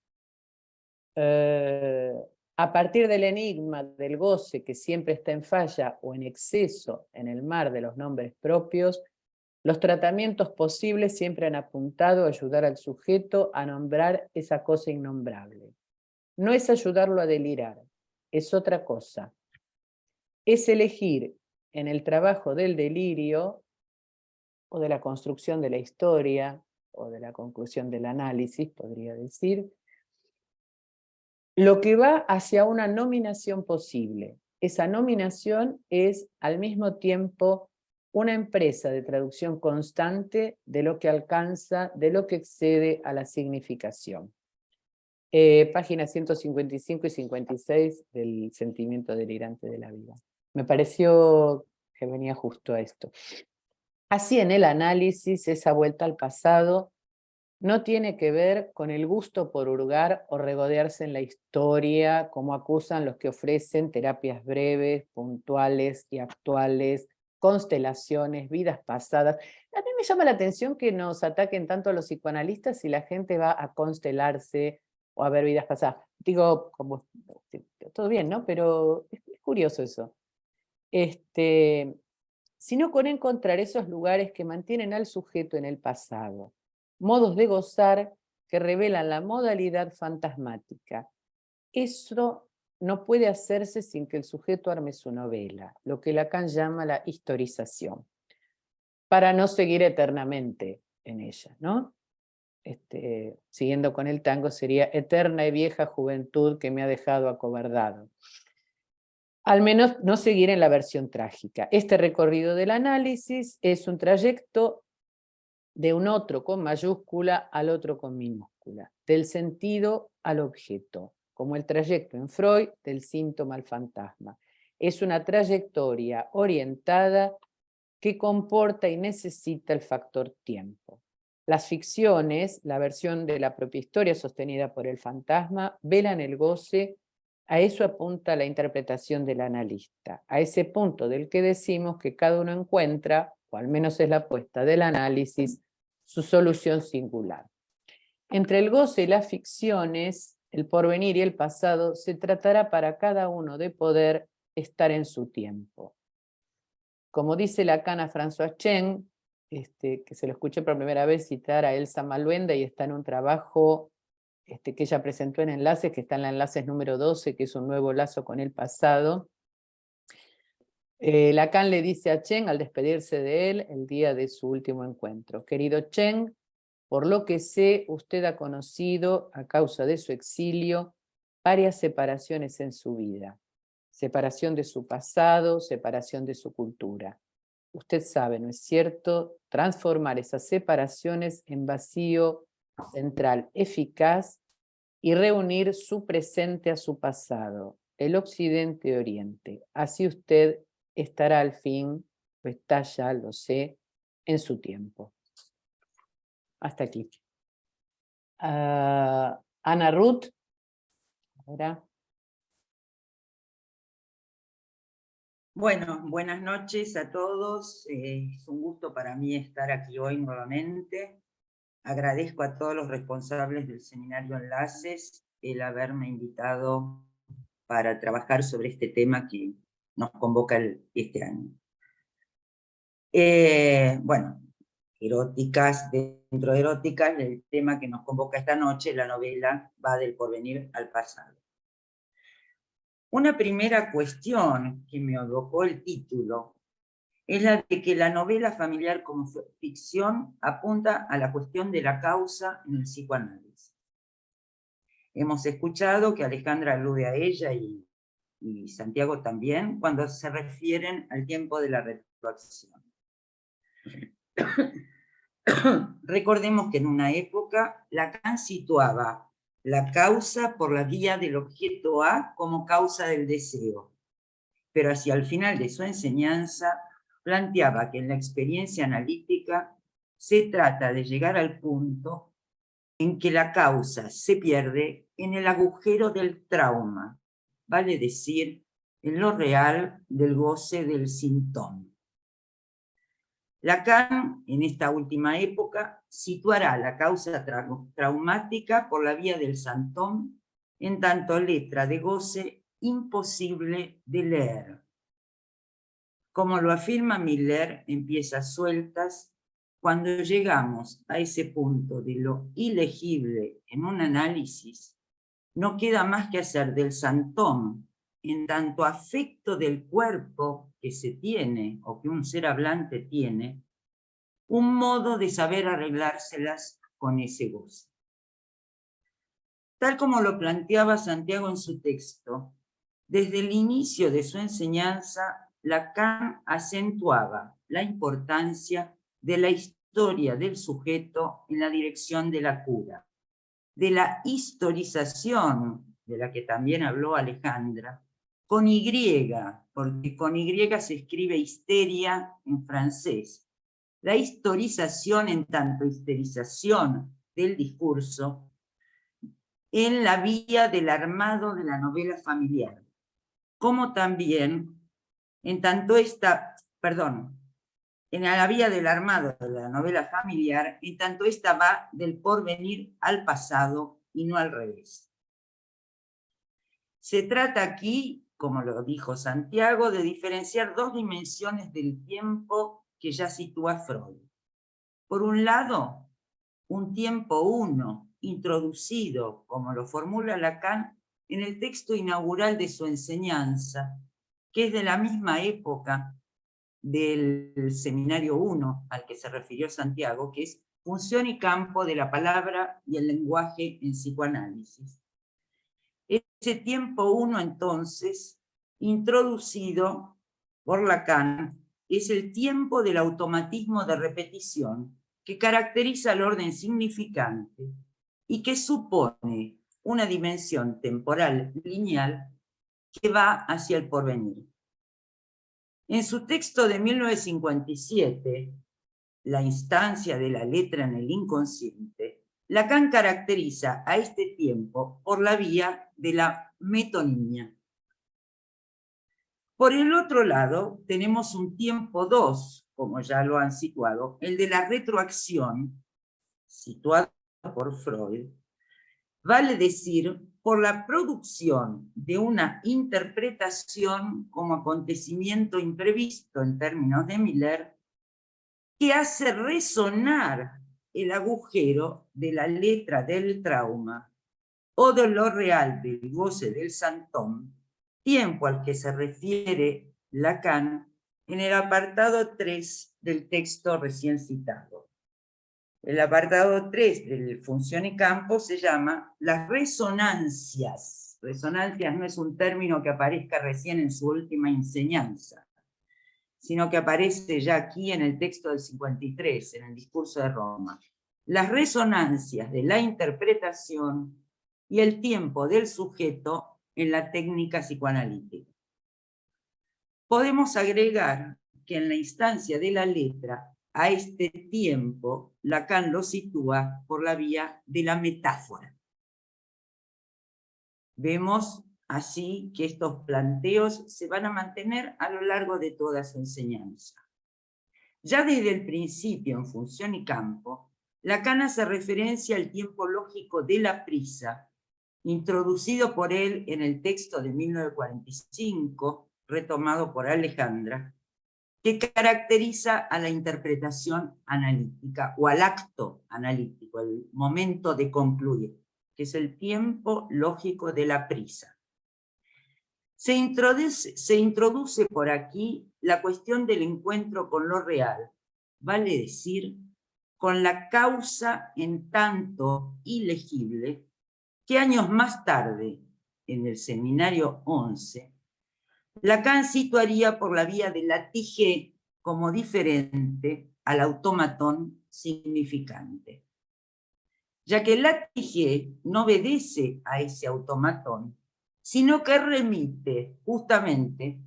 A partir del enigma del goce que siempre está en falla o en exceso en el mar de los nombres propios, los tratamientos posibles siempre han apuntado a ayudar al sujeto a nombrar esa cosa innombrable. No es ayudarlo a delirar, es otra cosa. Es elegir en el trabajo del delirio o de la construcción de la historia o de la conclusión del análisis, podría decir, lo que va hacia una nominación posible. Esa nominación es al mismo tiempo una empresa de traducción constante de lo que alcanza, de lo que excede a la significación. Páginas 155 y 56 del sentimiento delirante de la vida. Me pareció que venía justo a esto. Así, en el análisis, esa vuelta al pasado no tiene que ver con el gusto por hurgar o regodearse en la historia, como acusan los que ofrecen terapias breves, puntuales y actuales, constelaciones, vidas pasadas. A mí me llama la atención que nos ataquen tanto a los psicoanalistas si la gente va a constelarse o a ver vidas pasadas. Digo, como, todo bien, ¿no? Pero es curioso eso. sino con encontrar esos lugares que mantienen al sujeto en el pasado, modos de gozar que revelan la modalidad fantasmática. Eso no puede hacerse sin que el sujeto arme su novela, lo que Lacan llama la historización, para no seguir eternamente en ella, ¿no? Siguiendo con el tango, sería eterna y vieja juventud que me ha dejado acobardado. Al menos no seguir en la versión trágica. Este recorrido del análisis es un trayecto de un otro con mayúscula al otro con minúscula, del sentido al objeto, como el trayecto en Freud del síntoma al fantasma. Es una trayectoria orientada que comporta y necesita el factor tiempo. Las ficciones, la versión de la propia historia sostenida por el fantasma, velan el goce. A eso apunta la interpretación del analista, a ese punto del que decimos que cada uno encuentra, o al menos es la apuesta del análisis, su solución singular. Entre el goce y las ficciones, el porvenir y el pasado, se tratará para cada uno de poder estar en su tiempo. Como dice Lacan a François Chen, que se lo escuché por primera vez citar a Elsa Maluenda y está en un trabajo que ella presentó en Enlaces, que está en la Enlaces número 12, que es un nuevo lazo con el pasado. Lacan le dice a Chen, al despedirse de él, el día de su último encuentro: querido Chen, por lo que sé, usted ha conocido, a causa de su exilio, varias separaciones en su vida. Separación de su pasado, separación de su cultura. Usted sabe, ¿no es cierto?, transformar esas separaciones en vacío central eficaz y reunir su presente a su pasado, el occidente y oriente. Así usted estará al fin, o está ya, lo sé, en su tiempo. Hasta aquí. Ana Ruth. Ahora.
Bueno, buenas noches a todos. Es un gusto para mí estar aquí hoy nuevamente. Agradezco a todos los responsables del seminario Enlaces el haberme invitado para trabajar sobre este tema que nos convoca este año. Bueno, eróticas, dentro de eróticas, el tema que nos convoca esta noche, la novela, va del porvenir al pasado. Una primera cuestión que me evocó el título es la de que la novela familiar como ficción apunta a la cuestión de la causa en el psicoanálisis. Hemos escuchado que Alejandra alude a ella y Santiago también cuando se refieren al tiempo de la retroacción. Recordemos que en una época Lacan situaba la causa por la vía del objeto A como causa del deseo, pero hacia el final de su enseñanza planteaba que en la experiencia analítica se trata de llegar al punto en que la causa se pierde en el agujero del trauma, vale decir, en lo real del goce del síntoma. Lacan, en esta última época, situará la causa traumática por la vía del santón, en tanto letra de goce imposible de leer. Como lo afirma Miller en Piezas sueltas, cuando llegamos a ese punto de lo ilegible en un análisis, no queda más que hacer del santón, en tanto afecto del cuerpo que se tiene o que un ser hablante tiene, un modo de saber arreglárselas con ese goce. Tal como lo planteaba Santiago en su texto, desde el inicio de su enseñanza, Lacan acentuaba la importancia de la historia del sujeto en la dirección de la cura, de la historización, de la que también habló Alejandra, con Y, porque con Y se escribe histeria en francés. La historización en tanto histerización del discurso en la vía del armado de la novela familiar, como también en tanto en la vía del armado de la novela familiar, en tanto esta va del porvenir al pasado y no al revés. Se trata aquí, como lo dijo Santiago, de diferenciar dos dimensiones del tiempo que ya sitúa Freud. Por un lado, un tiempo uno, introducido, como lo formula Lacan, en el texto inaugural de su enseñanza, que es de la misma época del Seminario 1 al que se refirió Santiago, que es Función y campo de la palabra y el lenguaje en psicoanálisis. Ese tiempo 1, entonces, introducido por Lacan, es el tiempo del automatismo de repetición que caracteriza el orden significante y que supone una dimensión temporal lineal que va hacia el porvenir. En su texto de 1957, La instancia de la letra en el inconsciente, Lacan caracteriza a este tiempo por la vía de la metonimia. Por el otro lado, tenemos un tiempo 2, como ya lo han situado, el de la retroacción, situado por Freud, vale decir, por la producción de una interpretación como acontecimiento imprevisto en términos de Miller, que hace resonar el agujero de la letra del trauma o de lo real del goce del santón, tiempo al que se refiere Lacan en el apartado 3 del texto recién citado. El apartado 3 del Función y Campo se llama las resonancias. Resonancias no es un término que aparezca recién en su última enseñanza, sino que aparece ya aquí en el texto del 53, en el discurso de Roma. Las resonancias de la interpretación y el tiempo del sujeto en la técnica psicoanalítica. Podemos agregar que en la instancia de la letra, a este tiempo, Lacan lo sitúa por la vía de la metáfora. Vemos así que estos planteos se van a mantener a lo largo de toda su enseñanza. Ya desde el principio, en Función y Campo, Lacan hace referencia al tiempo lógico de la prisa, introducido por él en el texto de 1945, retomado por Alejandra, que caracteriza a la interpretación analítica o al acto analítico, el momento de concluir, que es el tiempo lógico de la prisa. Se introduce por aquí la cuestión del encuentro con lo real, vale decir, con la causa en tanto ilegible, que años más tarde, en el Seminario 11, Lacan situaría por la vía de la tige como diferente al automatón significante. Ya que la tige no obedece a ese automatón, sino que remite justamente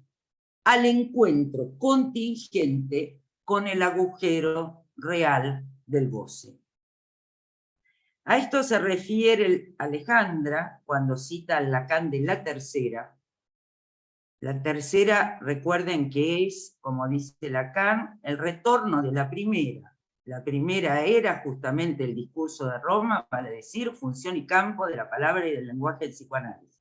al encuentro contingente con el agujero real del goce. A esto se refiere Alejandra cuando cita al Lacan de la tercera. La tercera, recuerden que es, como dice Lacan, el retorno de la primera. La primera era justamente el discurso de Roma, para decir función y campo de la palabra y del lenguaje del psicoanálisis.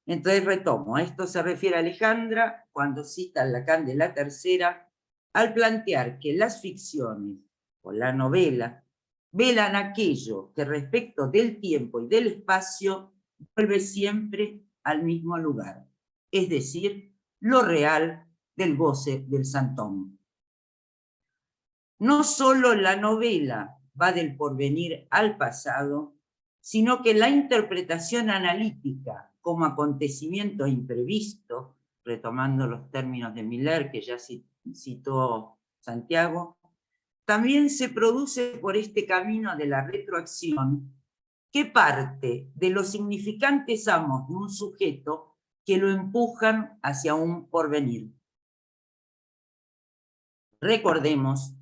Entonces retomo, a esto se refiere Alejandra cuando cita al Lacan de la tercera, al plantear que las ficciones o la novela velan aquello que respecto del tiempo y del espacio vuelve siempre al mismo lugar, es decir, lo real del goce del santón. No solo la novela va del porvenir al pasado, sino que la interpretación analítica como acontecimiento imprevisto, retomando los términos de Miller que ya citó Santiago, también se produce por este camino de la retroacción que parte de los significantes amos de un sujeto que lo empujan hacia un porvenir. Recordemos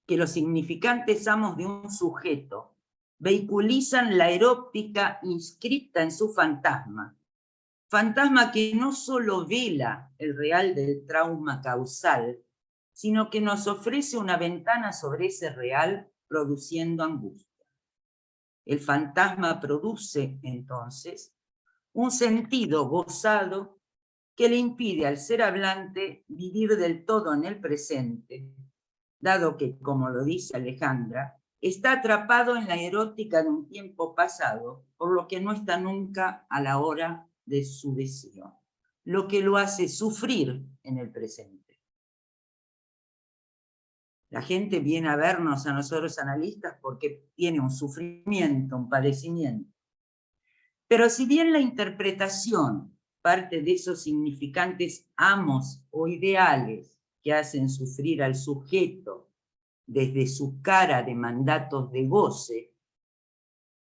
que los significantes amos de un sujeto vehiculizan la eróptica inscrita en su fantasma, fantasma que no solo vela el real del trauma causal, sino que nos ofrece una ventana sobre ese real produciendo angustia. El fantasma produce, entonces, un sentido gozado que le impide al ser hablante vivir del todo en el presente, dado que, como lo dice Alejandra, está atrapado en la erótica de un tiempo pasado, por lo que no está nunca a la hora de su deseo, lo que lo hace sufrir en el presente. La gente viene a vernos a nosotros analistas porque tiene un sufrimiento, un padecimiento. Pero si bien la interpretación parte de esos significantes amos o ideales que hacen sufrir al sujeto desde su cara de mandatos de goce,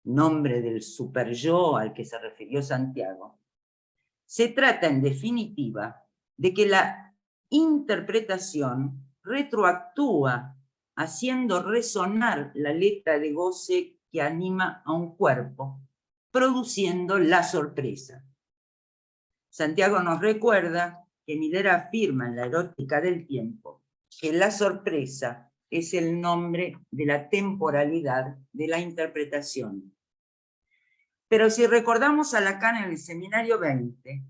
nombre del superyo al que se refirió Santiago, se trata en definitiva de que la interpretación retroactúa haciendo resonar la letra de goce que anima a un cuerpo, produciendo la sorpresa. Santiago nos recuerda que Miller afirma en la erótica del tiempo que la sorpresa es el nombre de la temporalidad de la interpretación. Pero si recordamos a Lacan en el seminario 20,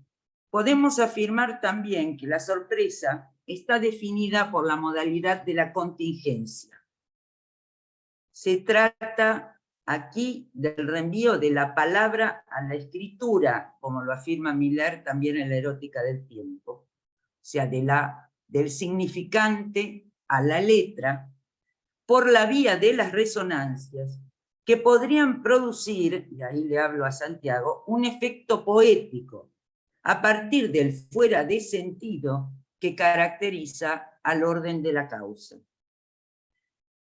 podemos afirmar también que la sorpresa está definida por la modalidad de la contingencia. Se trata aquí del reenvío de la palabra a la escritura, como lo afirma Miller también en la erótica del tiempo, o sea, del significante a la letra, por la vía de las resonancias, que podrían producir, y ahí le hablo a Santiago, un efecto poético, a partir del fuera de sentido que caracteriza al orden de la causa.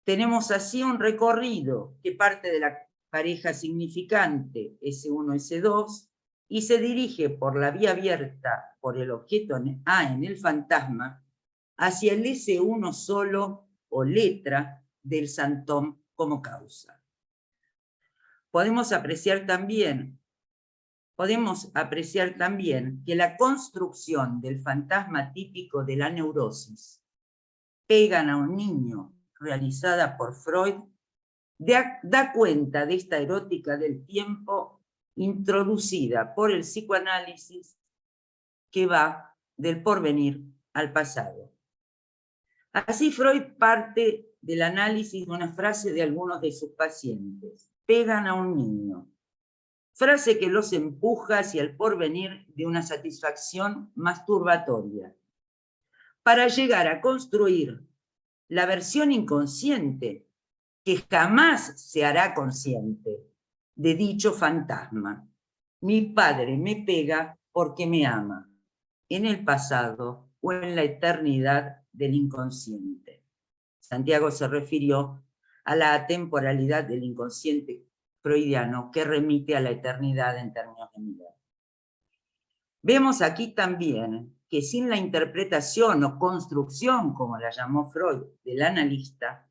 Tenemos así un recorrido que parte de la pareja significante S1, S2, y se dirige por la vía abierta por el objeto A en el fantasma, hacia el S1 solo o letra del santón como causa. Podemos apreciar también que la construcción del fantasma típico de la neurosis, Pegan a un niño, realizada por Freud, da cuenta de esta erótica del tiempo introducida por el psicoanálisis que va del porvenir al pasado. Así Freud parte del análisis de una frase de algunos de sus pacientes: pegan a un niño, frase que los empuja hacia el porvenir de una satisfacción masturbatoria, para llegar a construir la versión inconsciente, que jamás se hará consciente, de dicho fantasma. Mi padre me pega porque me ama, en el pasado o en la eternidad del inconsciente. Santiago se refirió a la atemporalidad del inconsciente freudiano que remite a la eternidad en términos de Miller. Vemos aquí también que sin la interpretación o construcción, como la llamó Freud, del analista,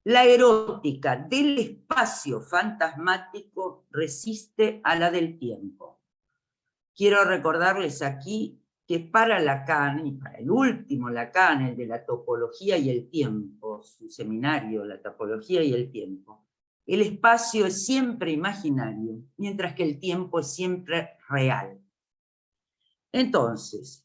la erótica del espacio fantasmático resiste a la del tiempo. Quiero recordarles aquí que para Lacan, y para el último Lacan, el de la topología y el tiempo, su seminario, la topología y el tiempo, el espacio es siempre imaginario, mientras que el tiempo es siempre real. Entonces,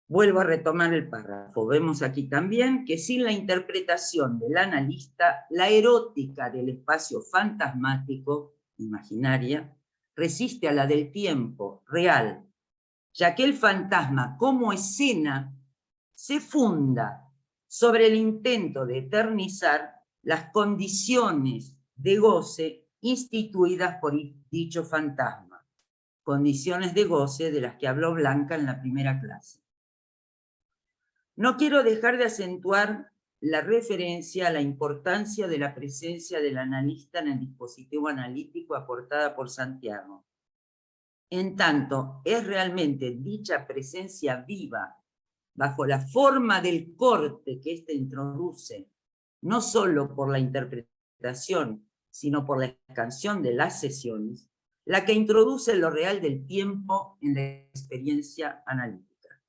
vuelvo a retomar el párrafo. Vemos aquí también que sin la interpretación del analista, la erótica del espacio fantasmático, imaginaria, resiste a la del tiempo, real, ya que el fantasma como escena se funda sobre el intento de eternizar las condiciones de goce instituidas por dicho fantasma, condiciones de goce de las que habló Blanca en la primera clase. No quiero dejar de acentuar la referencia a la importancia de la presencia del analista en el dispositivo analítico aportada por Santiago. En tanto, es realmente dicha presencia viva, bajo la forma del corte que éste introduce, no solo por la interpretación, sino por la expansión de las sesiones, la que introduce lo real del tiempo en la experiencia analítica.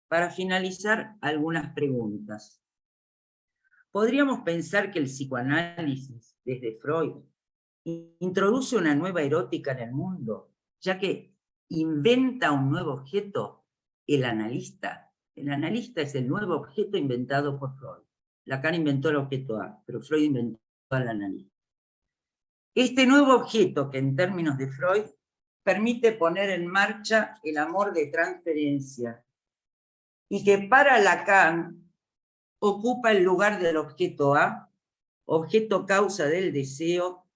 Para finalizar, algunas preguntas. ¿Podríamos pensar que el psicoanálisis, desde Freud, introduce una nueva erótica en el mundo, ya que inventa un nuevo objeto? El analista. El analista es el nuevo objeto inventado por Freud. Lacan inventó el objeto A, pero Freud inventó al analista. Este nuevo objeto, que en términos de Freud, permite poner en marcha el amor de transferencia, y que para Lacan ocupa el lugar del objeto A, objeto causa del deseo,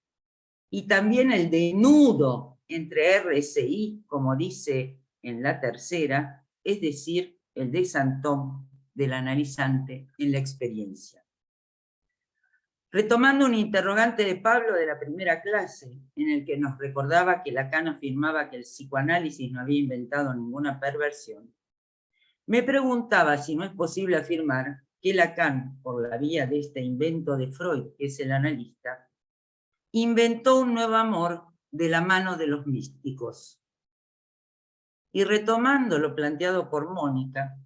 y también el de nudo entre RSI, como dice en la tercera, es decir, el desantom del analizante en la experiencia. Retomando un interrogante de Pablo de la primera clase, en el que nos recordaba que Lacan afirmaba que el psicoanálisis no había inventado ninguna perversión, me preguntaba si no es posible afirmar que Lacan, por la vía de este invento de Freud, que es el analista, inventó un nuevo amor de la mano de los místicos. Y retomando lo planteado por Mónica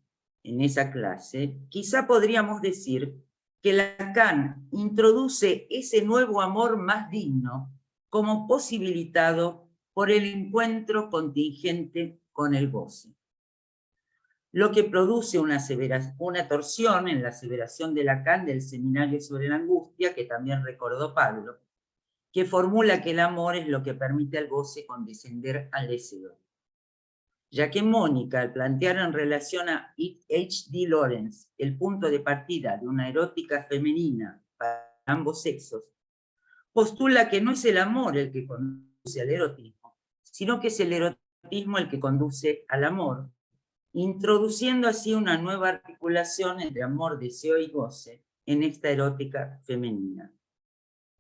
en esa clase, quizá podríamos decir que Lacan introduce ese nuevo amor más digno como posibilitado por el encuentro contingente con el goce, lo que produce una torsión en la aseveración de Lacan del seminario sobre la angustia, que también recordó Pablo, que formula que el amor es lo que permite al goce condescender al deseo. Ya que Mónica, al plantear en relación a H.D. Lawrence el punto de partida de una erótica femenina para ambos sexos, postula que no es el amor el que conduce al erotismo, sino que es el erotismo el que conduce al amor, introduciendo así una nueva articulación entre amor, deseo y goce en esta erótica femenina.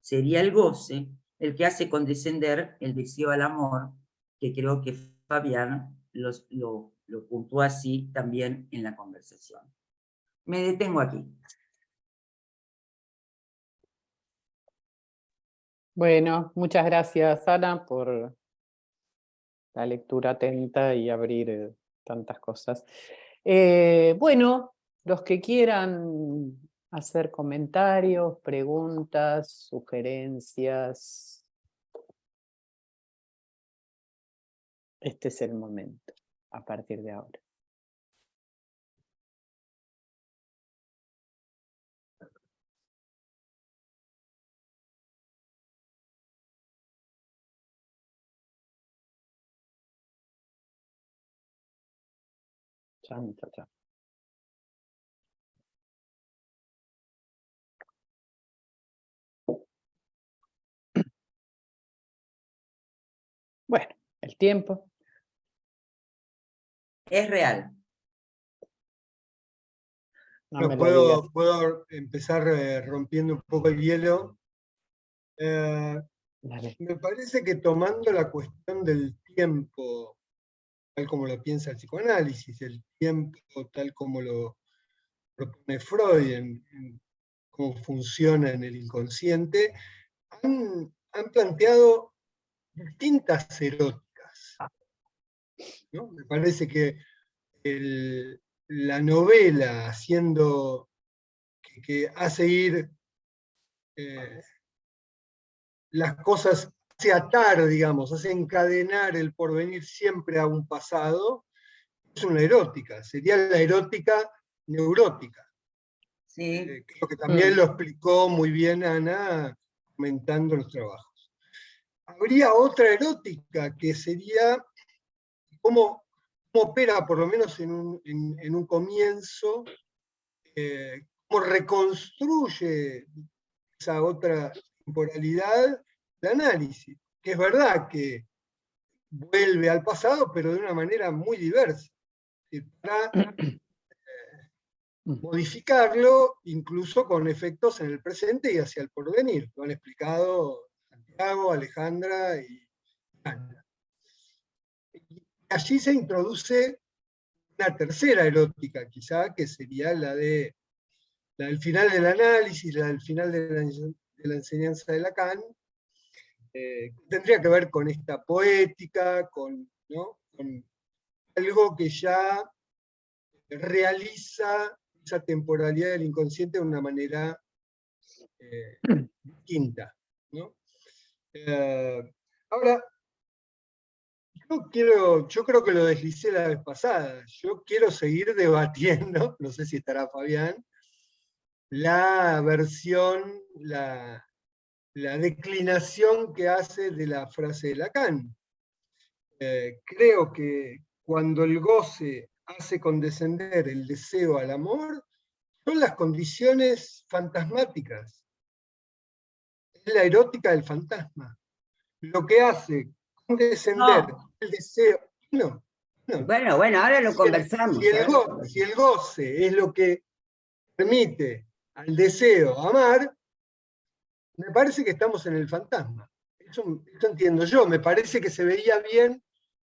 Sería el goce el que hace condescender el deseo al amor, que creo que Fabián lo puntuó así también en la conversación. Me detengo aquí.
Bueno, muchas gracias, Ana, por la lectura atenta y abrir tantas cosas. Bueno, los que quieran hacer comentarios, preguntas, sugerencias, este es el momento, a partir de ahora. Chan, chan, chan. Bueno, el tiempo.
Es real.
No
No,
me lo digas.
puedo empezar rompiendo un poco el hielo.
Dale.
Me parece que tomando la cuestión del tiempo, tal como lo piensa el psicoanálisis, el tiempo tal como lo propone Freud, en cómo funciona en el inconsciente, han planteado distintas eróticas, ¿no? Me parece que la novela, haciendo que hace ir las cosas, hace atar, digamos, hace encadenar el porvenir siempre a un pasado, es una erótica, sería la erótica neurótica.
Sí.
Creo que también lo explicó muy bien Ana comentando los trabajos. Habría otra erótica que sería cómo opera, por lo menos en un comienzo, cómo reconstruye esa otra temporalidad de análisis, que es verdad que vuelve al pasado, pero de una manera muy diversa, para modificarlo incluso con efectos en el presente y hacia el porvenir. Lo han explicado Santiago, Alejandra y Ana. Y allí se introduce una tercera erótica, quizá, que sería la del final del análisis, la del final de la enseñanza de Lacan, tendría que ver con esta poética, ¿no? Con algo que ya realiza esa temporalidad del inconsciente de una manera distinta, ¿no? Ahora, Yo creo que lo deslicé la vez pasada. Yo quiero seguir debatiendo, no sé si estará Fabián, la versión, la declinación que hace de la frase de Lacan. Creo que cuando el goce hace condescender el deseo al amor, son las condiciones fantasmáticas. Es la erótica del fantasma. Lo que hace condescender el deseo. No.
Bueno, ahora lo conversamos.
Si el goce es lo que permite al deseo amar, me parece que estamos en el fantasma. Eso entiendo yo. Me parece que se veía bien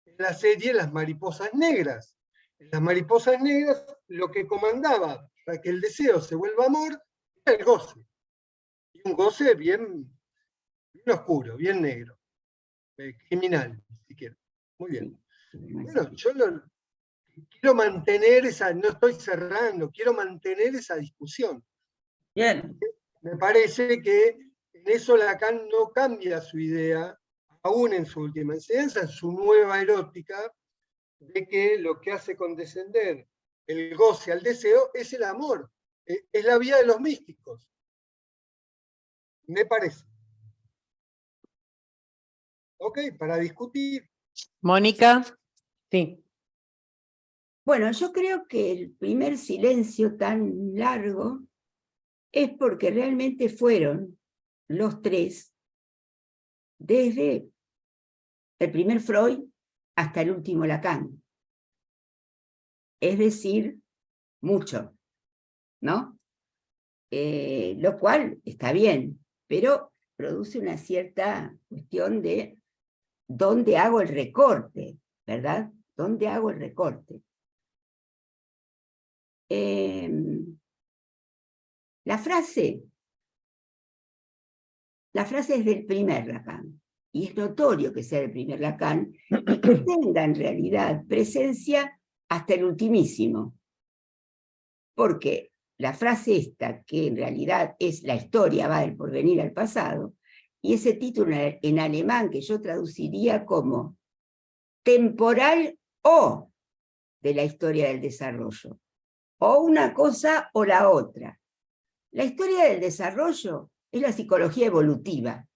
en la serie Las Mariposas Negras. En Las Mariposas Negras lo que comandaba para que el deseo se vuelva amor era el goce. Y un goce bien oscuro, bien negro. Criminal, si quiero. Muy bien. Bueno, yo quiero mantener no estoy cerrando, quiero mantener esa discusión.
Bien.
Me parece que en eso Lacan no cambia su idea, aún en su última enseñanza, en su nueva erótica, de que lo que hace condescender el goce al deseo es el amor, es la vía de los místicos. Me parece. Ok, para discutir.
Mónica, sí.
Bueno, yo creo que el primer silencio tan largo es porque realmente fueron los tres, desde el primer Freud hasta el último Lacan. Es decir, mucho, ¿no? Lo cual está bien, pero produce una cierta cuestión de dónde hago el recorte, ¿verdad? ¿Dónde hago el recorte? La frase es del primer Lacan, y es notorio que sea el primer Lacan, y que tenga en realidad presencia hasta el ultimísimo. Porque la frase esta, que en realidad es la historia va del porvenir al pasado, y ese título en alemán que yo traduciría como temporal o de la historia del desarrollo, o una cosa o la otra. La historia del desarrollo es la psicología evolutiva.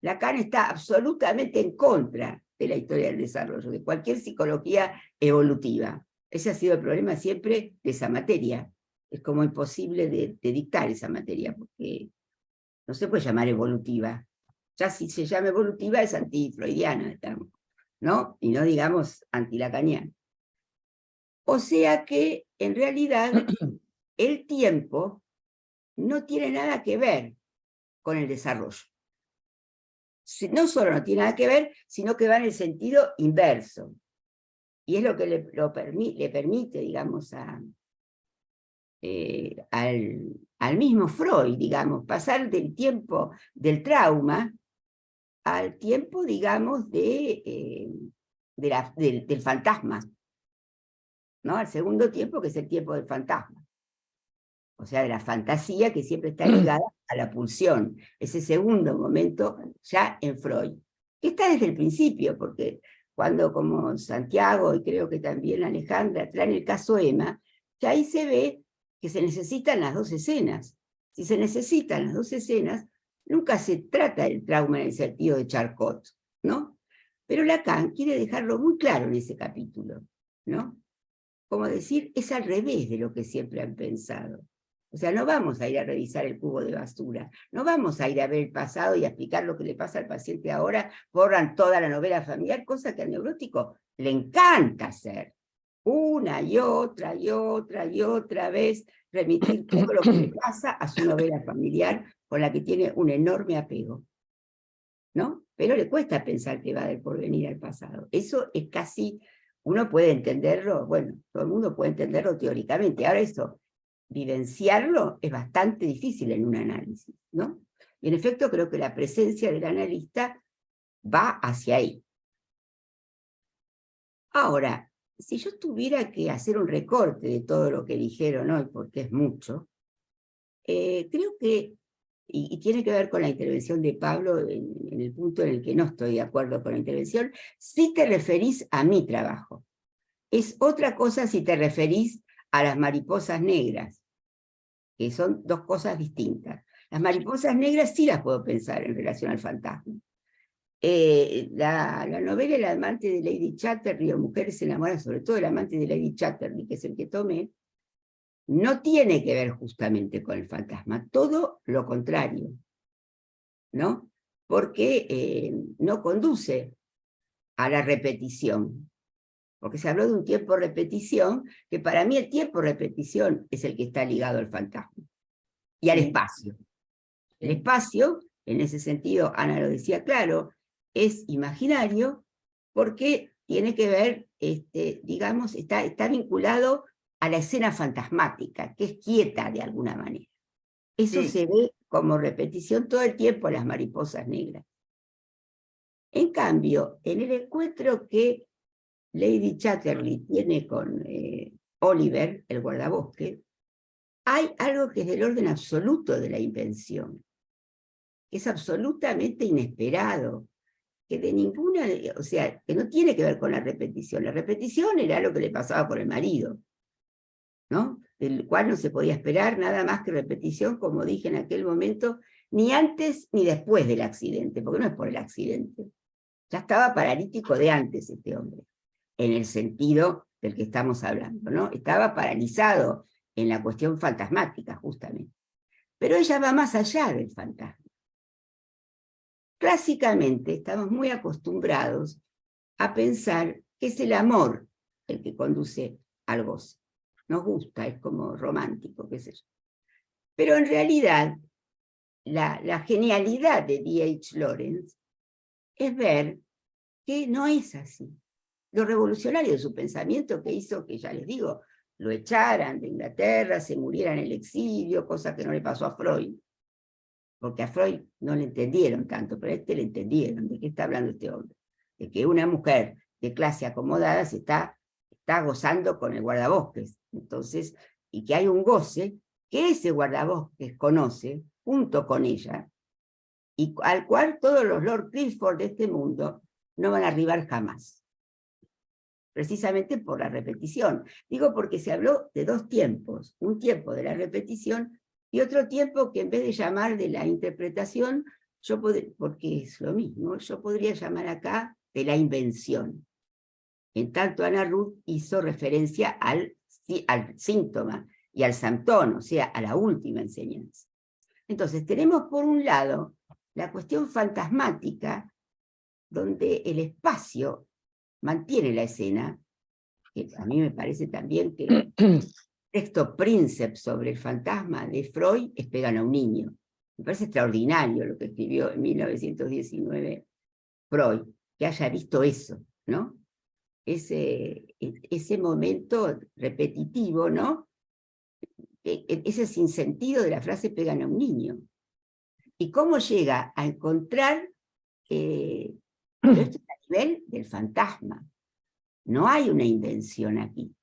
Lacan está absolutamente en contra de la historia del desarrollo, de cualquier psicología evolutiva. Ese ha sido el problema siempre de esa materia. Es como imposible de dictar esa materia, porque no se puede llamar evolutiva. Ya si se llama evolutiva es anti-freudiana, ¿no? Y no digamos anti-lacaniana. O sea que, en realidad, el tiempo no tiene nada que ver con el desarrollo. No solo no tiene nada que ver, sino que va en el sentido inverso. Y es lo que le permite, digamos, al mismo Freud, digamos, pasar del tiempo del trauma al tiempo, digamos, del fantasma, ¿no? Al segundo tiempo, que es el tiempo del fantasma. O sea, de la fantasía que siempre está ligada a la pulsión. Ese segundo momento ya en Freud. Que está desde el principio, porque cuando como Santiago, y creo que también Alejandra, traen el caso Emma, ya ahí se ve que se necesitan las dos escenas. Si se necesitan las dos escenas, nunca se trata del trauma en el sentido de Charcot, ¿no? Pero Lacan quiere dejarlo muy claro en ese capítulo, ¿no? Como decir, es al revés de lo que siempre han pensado. O sea, no vamos a ir a revisar el cubo de basura, no vamos a ir a ver el pasado y a explicar lo que le pasa al paciente ahora, borran toda la novela familiar, cosa que al neurótico le encanta hacer. Una y otra y otra y otra vez remitir todo lo que le pasa a su novela familiar con la que tiene un enorme apego, ¿no? Pero le cuesta pensar que va del porvenir al pasado. Eso es casi, uno puede entenderlo, bueno, todo el mundo puede entenderlo teóricamente. Ahora eso, vivenciarlo es bastante difícil en un análisis, ¿no? Y en efecto creo que la presencia del analista va hacia ahí. Ahora, si yo tuviera que hacer un recorte de todo lo que dijeron hoy, porque es mucho, creo que y tiene que ver con la intervención de Pablo en el punto en el que no estoy de acuerdo con la intervención, si te referís a mi trabajo. Es otra cosa si te referís a las mariposas negras, que son dos cosas distintas. Las mariposas negras sí las puedo pensar en relación al fantasma. La novela El amante de Lady Chatterley, o Mujeres enamoradas, sobre todo El amante de Lady Chatterley, que es el que tomé, no tiene que ver justamente con el fantasma, todo lo contrario, ¿no? Porque no conduce a la repetición, porque se habló de un tiempo repetición, que para mí el tiempo repetición es el que está ligado al fantasma, y al espacio. El espacio, en ese sentido, Ana lo decía claro, es imaginario, porque tiene que ver, digamos, está vinculado a la escena fantasmática, que es quieta de alguna manera. Eso se ve como repetición todo el tiempo en las mariposas negras. En cambio, en el encuentro que Lady Chatterley tiene con Oliver, el guardabosque, hay algo que es del orden absoluto de la invención. Es absolutamente inesperado, que de ninguna, o sea, que no tiene que ver con la repetición. La repetición era lo que le pasaba por el marido, ¿no? Del cual no se podía esperar nada más que repetición, como dije en aquel momento, ni antes ni después del accidente, porque no es por el accidente. Ya estaba paralítico de antes este hombre, en el sentido del que estamos hablando, ¿no? Estaba paralizado en la cuestión fantasmática, justamente. Pero ella va más allá del fantasma. Clásicamente estamos muy acostumbrados a pensar que es el amor el que conduce al goce. Nos gusta, es como romántico, qué sé yo. Pero en realidad, la genialidad de D.H. Lawrence es ver que no es así. Lo revolucionario de su pensamiento que hizo que, ya les digo, lo echaran de Inglaterra, se muriera en el exilio, cosa que no le pasó a Freud, porque a Freud no le entendieron tanto, pero a este le entendieron. ¿De qué está hablando este hombre? De que una mujer de clase acomodada se está gozando con el guardabosques. Entonces, y que hay un goce que ese guardabosques conoce junto con ella, y al cual todos los Lord Clifford de este mundo no van a arribar jamás. Precisamente por la repetición. Digo porque se habló de dos tiempos, un tiempo de la repetición y otro tiempo que en vez de llamar de la interpretación, porque es lo mismo, yo podría llamar acá de la invención. En tanto Ana Ruth hizo referencia al síntoma y al Samtón, o sea, a la última enseñanza. Entonces tenemos por un lado la cuestión fantasmática, donde el espacio mantiene la escena, que a mí me parece también que el texto Princeps sobre el fantasma de Freud es Pegan a un niño. Me parece extraordinario lo que escribió en 1919 Freud, que haya visto eso, ¿no? Ese momento repetitivo, ¿no? Ese sinsentido de la frase Pegan a un niño. Y cómo llega a encontrar, pero esto es a nivel del fantasma. No hay una invención aquí.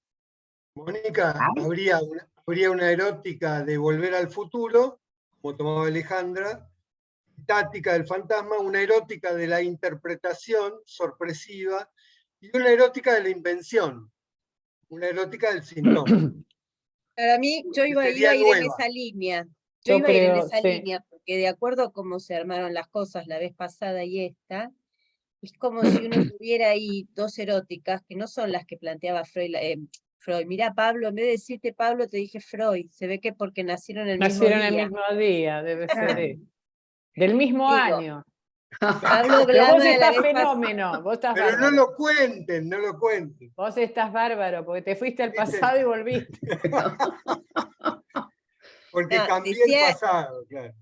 Mónica, habría una erótica de Volver al Futuro, como tomaba Alejandra, táctica del fantasma, una erótica de la interpretación sorpresiva y una erótica de la invención, una erótica del síntoma.
Para mí, yo iba a ir en esa línea. Yo iba a ir en esa línea, porque de acuerdo a cómo se armaron las cosas la vez pasada y esta, es como si uno tuviera ahí dos eróticas, que no son las que planteaba Freud. Freud, mirá Pablo, en vez de decirte Pablo, te dije Freud. Se ve que porque nacieron el mismo día.
Nacieron el mismo día, debe ser eso. Del mismo año.
Pablo
Pero vos
Glana
estás fenómeno, vos estás
Pero
bárbaro.
no lo cuenten, no lo cuenten.
Vos estás bárbaro, porque te fuiste al pasado y volviste.
Porque
No,
cambié
decía-
el pasado, claro.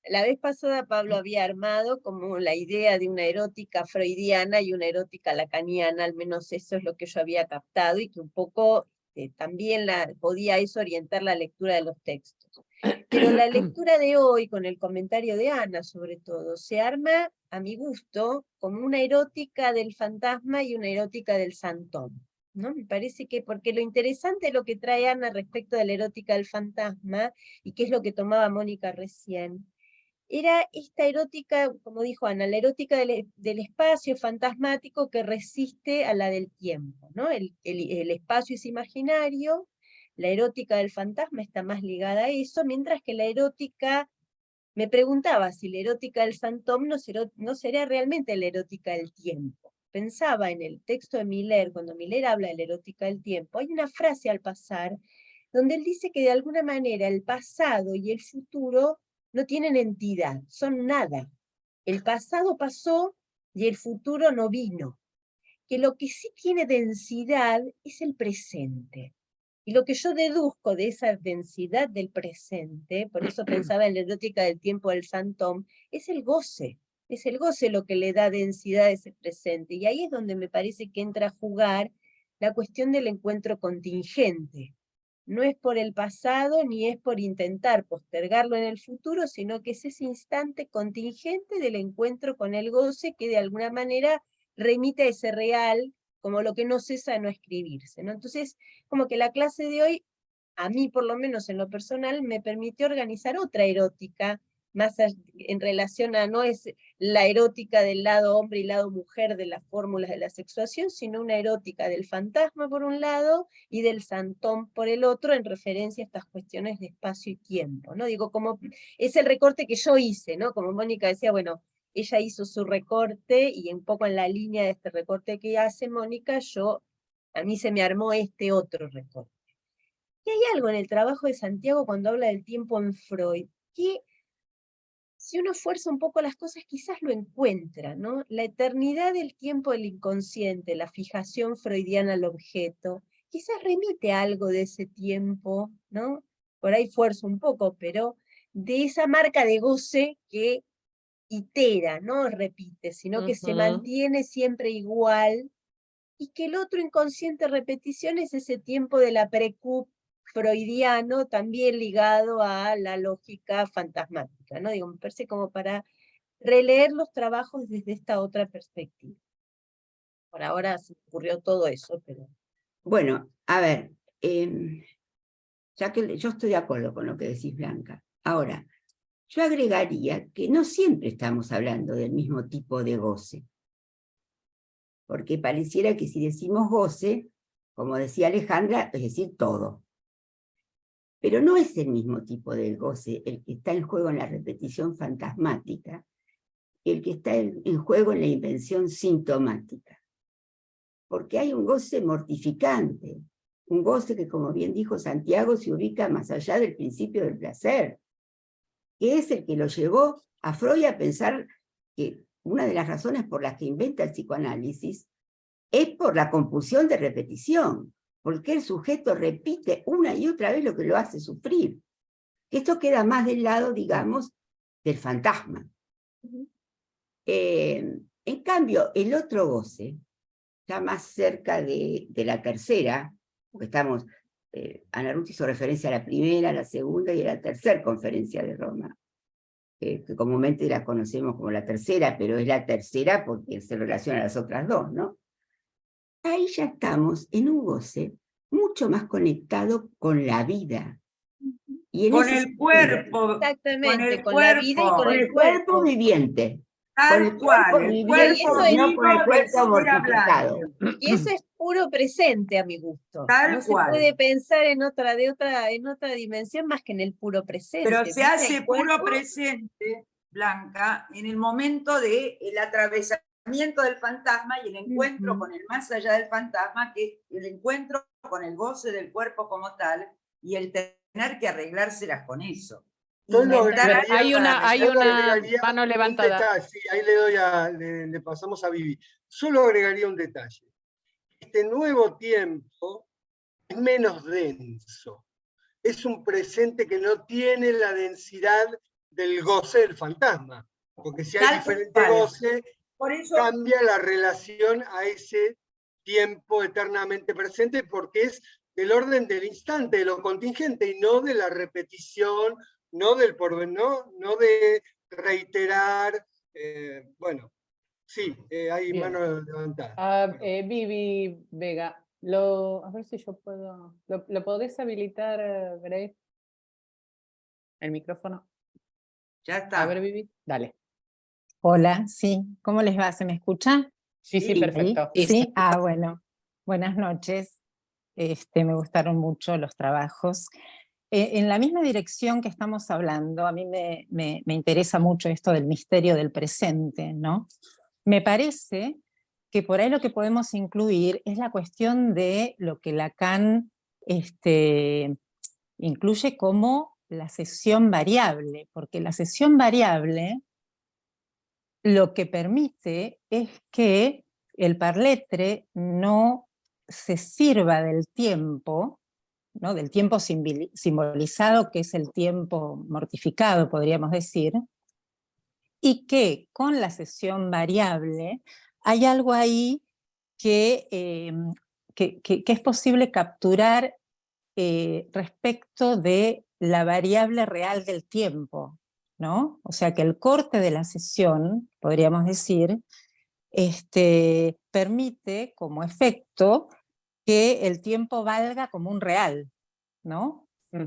La vez pasada Pablo había armado como la idea de una erótica freudiana y una erótica lacaniana, al menos eso es lo que yo había captado, y que un poco también podía eso orientar la lectura de los textos. Pero la lectura de hoy, con el comentario de Ana sobre todo, se arma, a mi gusto, como una erótica del fantasma y una erótica del santón, ¿no? Me parece que, porque lo interesante es lo que trae Ana respecto de la erótica del fantasma, y que es lo que tomaba Mónica recién, era esta erótica, como dijo Ana, la erótica del espacio fantasmático que resiste a la del tiempo, ¿no? El espacio es imaginario, la erótica del fantasma está más ligada a eso, mientras que la erótica, me preguntaba si la erótica del fantôme no sería realmente la erótica del tiempo. Pensaba en el texto de Miller, cuando Miller habla de la erótica del tiempo, hay una frase al pasar donde él dice que de alguna manera el pasado y el futuro no tienen entidad, son nada. El pasado pasó y el futuro no vino. Que lo que sí tiene densidad es el presente. Y lo que yo deduzco de esa densidad del presente, por eso pensaba en la erótica del tiempo del fantôme, es el goce. Es el goce lo que le da densidad a ese presente. Y ahí es donde me parece que entra a jugar la cuestión del encuentro contingente. No es por el pasado ni es por intentar postergarlo en el futuro, sino que es ese instante contingente del encuentro con el goce que de alguna manera remite a ese real como lo que no cesa de no escribirse, ¿no? Entonces, como que la clase de hoy, a mí por lo menos en lo personal, me permitió organizar otra erótica, más en relación a, no es la erótica del lado hombre y lado mujer de las fórmulas de la sexuación, sino una erótica del fantasma por un lado y del santón por el otro, en referencia a estas cuestiones de espacio y tiempo, ¿no? Digo, como es el recorte que yo hice, ¿no? Como Mónica decía, bueno, ella hizo su recorte y un poco en la línea de este recorte que hace Mónica, a mí se me armó este otro recorte. Y hay algo en el trabajo de Santiago cuando habla del tiempo en Freud, que si uno fuerza un poco las cosas, quizás lo encuentra, ¿no? La eternidad del tiempo del inconsciente, la fijación freudiana al objeto, quizás remite a algo de ese tiempo, ¿no? Por ahí fuerzo un poco, pero de esa marca de goce que itera, no repite, sino que se mantiene siempre igual, y que el otro inconsciente repetición es ese tiempo de la precup freudiano, también ligado a la lógica fantasmática, ¿no? Digo, me parece como para releer los trabajos desde esta otra perspectiva. Por ahora se me ocurrió todo eso, pero...
Bueno, a ver, ya que yo estoy de acuerdo con lo que decís, Blanca. Ahora, yo agregaría que no siempre estamos hablando del mismo tipo de goce. Porque pareciera que si decimos goce, como decía Alejandra, es decir, todo. Pero no es el mismo tipo de goce el que está en juego en la repetición fantasmática que el que está en juego en la invención sintomática. Porque hay un goce mortificante, un goce que, como bien dijo Santiago, se ubica más allá del principio del placer, que es el que lo llevó a Freud a pensar que una de las razones por las que inventa el psicoanálisis es por la compulsión de repetición, porque el sujeto repite una y otra vez lo que lo hace sufrir. Esto queda más del lado, digamos, del fantasma. En cambio, el otro goce, ya más cerca de la tercera, porque estamos, Ana Ruth hizo referencia a la primera, a la segunda y a la tercera conferencia de Roma, que comúnmente la conocemos como la tercera, pero es la tercera porque se relaciona a las otras dos, ¿no? Ahí ya estamos en un goce mucho más conectado con la vida. Y en
Con
ese
el
sentido,
cuerpo.
Exactamente, con la vida y con
con
el
el cuerpo
cuerpo.
viviente. Con
Tal
el
cual,
cuerpo
el
viviente,
cuerpo
Y eso
no
vivo
con el
del
cuerpo
ser
mortificado.
hablando.
Y eso es puro presente a mi gusto.
Tal
No se
cual.
puede pensar en otra dimensión más que en el puro presente.
Pero se
Vida y
hace
cuerpo.
puro presente, Blanca, en el momento del atravesamiento del fantasma y el encuentro con el más allá del fantasma, que es el encuentro con el goce del cuerpo como tal y el tener que arreglárselas con eso.
Yo lo
Inventar
agregaría-
Hay una
yo le
mano
agregaría un
levantada.
detalle, sí, ahí le pasamos a Vivi. Solo agregaría un detalle. Este nuevo tiempo es menos denso. Es un presente que no tiene la densidad del goce del fantasma. Porque si hay
Tal
diferente
cual.
goce,
Por eso,
cambia la relación a ese tiempo eternamente presente porque es del orden del instante, de lo contingente y no de la repetición, no del porvenir, no de reiterar. Bueno, sí, hay
Bien.
mano levantada.
Vivi Vega, a ver si yo puedo. ¿Lo podés habilitar, Grace? El micrófono.
Ya
A
está.
ver, Vivi, dale.
Hola, sí, ¿cómo les va? ¿Se me escucha?
Sí, sí,
Sí,
perfecto.
Sí, bueno, buenas noches. Me gustaron mucho los trabajos. En la misma dirección que estamos hablando, a mí me interesa mucho esto del misterio del presente, ¿no? Me parece que por ahí lo que podemos incluir es la cuestión de lo que Lacan incluye como la cesión variable, porque la cesión variable lo que permite es que el parletre no se sirva del tiempo, ¿no? Del tiempo simbolizado, que es el tiempo mortificado, podríamos decir, y que con la cesión variable hay algo ahí que es posible capturar respecto de la variable real del tiempo, ¿no? O sea que el corte de la sesión, podríamos decir, permite como efecto que el tiempo valga como un real, ¿no?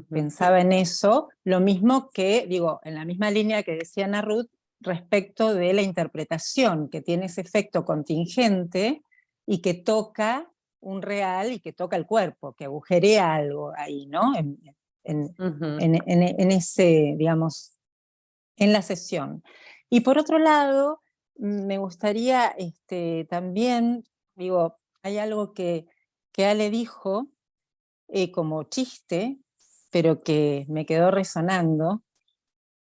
Pensaba en eso, lo mismo que, digo, en la misma línea que decía Ana Ruth, respecto de la interpretación, que tiene ese efecto contingente y que toca un real y que toca el cuerpo, que agujerea algo ahí, ¿no? En ese, digamos, en la sesión. Y por otro lado, me gustaría también, digo, hay algo que Ale dijo como chiste, pero que me quedó resonando,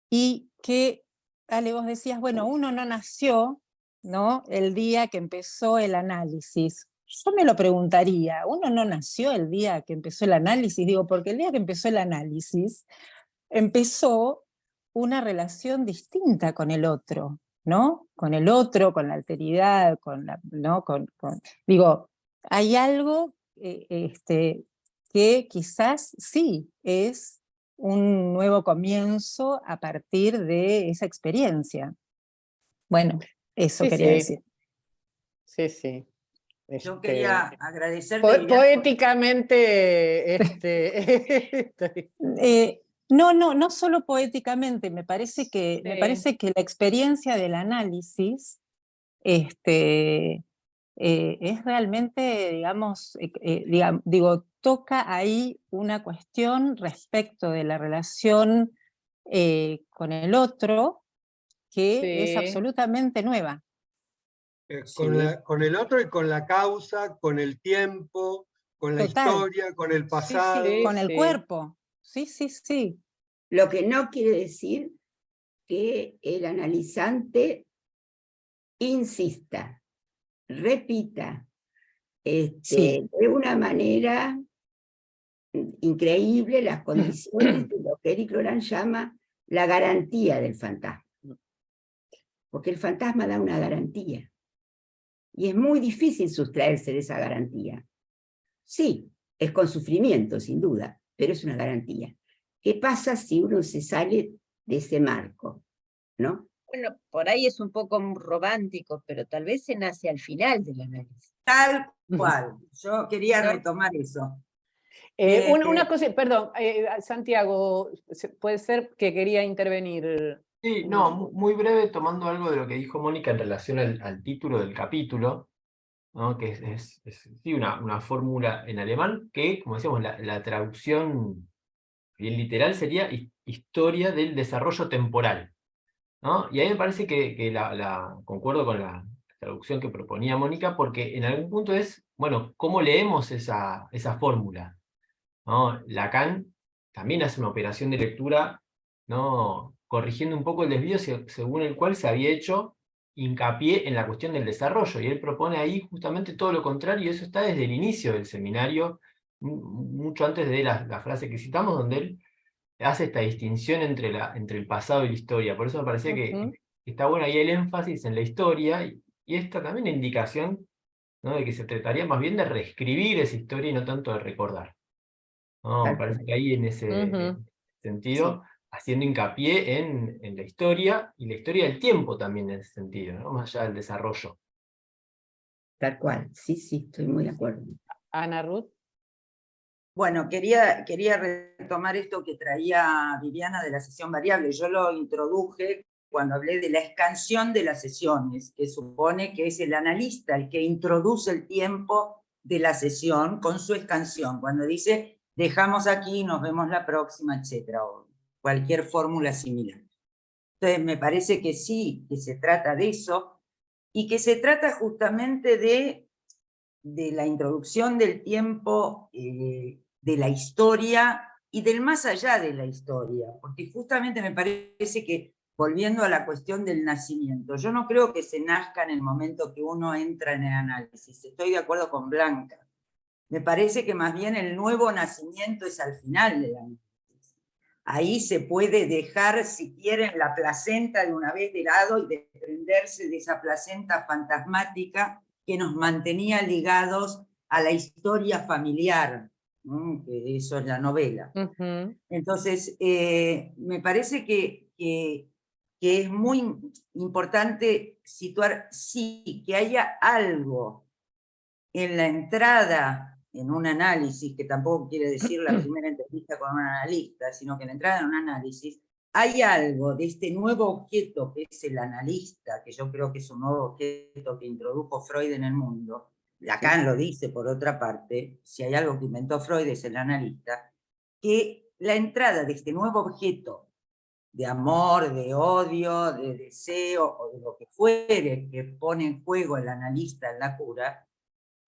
y que, Ale, vos decías, bueno, uno no nació, ¿no?, el día que empezó el análisis. Yo me lo preguntaría, ¿uno no nació el día que empezó el análisis? Digo, porque el día que empezó el análisis, empezó una relación distinta con el otro, ¿no? Con el otro, con la alteridad, ¿no? Digo, hay algo que quizás sí es un nuevo comienzo a partir de esa experiencia. Bueno, eso
Sí,
quería
sí,
decir.
sí, sí.
Yo quería agradecerte.
Poéticamente,
No solo poéticamente, me parece que la experiencia del análisis es realmente, digamos, toca ahí una cuestión respecto de la relación con el otro que es
Sí,
absolutamente nueva.
Con el otro y con la causa, con el tiempo, con la
Total.
historia, con el
Sí,
pasado.
sí, con el
sí.
cuerpo. Sí, sí, sí.
Lo que no quiere decir que el analizante insista, repita,
Sí.
de una manera increíble las condiciones de lo que Eric Laurent llama la garantía del fantasma. Porque el fantasma da una garantía. Y es muy difícil sustraerse de esa garantía. Sí, es con sufrimiento, sin duda, pero es una garantía. ¿Qué pasa si uno se sale de ese marco? ¿No?
Bueno, por ahí es un poco romántico, pero tal vez se nace al final del análisis.
Tal cual. Yo quería
¿No?
retomar eso.
Una cosa, perdón, Santiago, puede ser que quería intervenir.
Sí, no, muy breve, tomando algo de lo que dijo Mónica en relación al título del capítulo, ¿no? Que sí, una fórmula en alemán que, como decíamos, la traducción bien literal sería historia del desarrollo temporal, ¿no? Y ahí me parece que concuerdo con la traducción que proponía Mónica, porque en algún punto es, bueno, ¿cómo leemos esa fórmula? ¿No? Lacan también hace una operación de lectura, ¿no?, corrigiendo un poco el desvío según el cual se había hecho hincapié en la cuestión del desarrollo, y él propone ahí justamente todo lo contrario, y eso está desde el inicio del seminario, mucho antes de la frase que citamos, donde él hace esta distinción entre el pasado y la historia. Por eso me parecía que está bueno ahí el énfasis en la historia, y esta también indicación, ¿no?, de que se trataría más bien de reescribir esa historia y no tanto de recordar. No, me parece que ahí en ese sentido, haciendo hincapié en la historia, y la historia del tiempo también en ese sentido, ¿no?, más allá del desarrollo.
Tal cual, sí, sí, estoy muy de acuerdo.
Ana Ruth.
Bueno, quería retomar esto que traía Viviana de la sesión variable. Yo lo introduje cuando hablé de la escansión de las sesiones, que supone que es el analista el que introduce el tiempo de la sesión con su escansión, cuando dice, dejamos aquí, nos vemos la próxima, etcétera, o cualquier fórmula similar. Entonces, me parece que sí, que se trata de eso, y que se trata justamente de la introducción del tiempo, de la historia y del más allá de la historia, porque justamente me parece que, volviendo a la cuestión del nacimiento, yo no creo que se nazca en el momento que uno entra en el análisis, estoy de acuerdo con Blanca, me parece que más bien el nuevo nacimiento es al final del análisis. Ahí se puede dejar, si quieren, la placenta de una vez de lado y desprenderse de esa placenta fantasmática que nos mantenía ligados a la historia familiar, ¿no? Que eso es la novela. Entonces, me parece que es muy importante situar, sí, que haya algo en la entrada en un análisis, que tampoco quiere decir la primera entrevista con un analista, sino que en la entrada en un análisis, hay algo de este nuevo objeto que es el analista, que yo creo que es un nuevo objeto que introdujo Freud en el mundo. Lacan lo dice, por otra parte, si hay algo que inventó Freud es el analista, que la entrada de este nuevo objeto de amor, de odio, de deseo, o de lo que fuere que pone en juego el analista en la cura,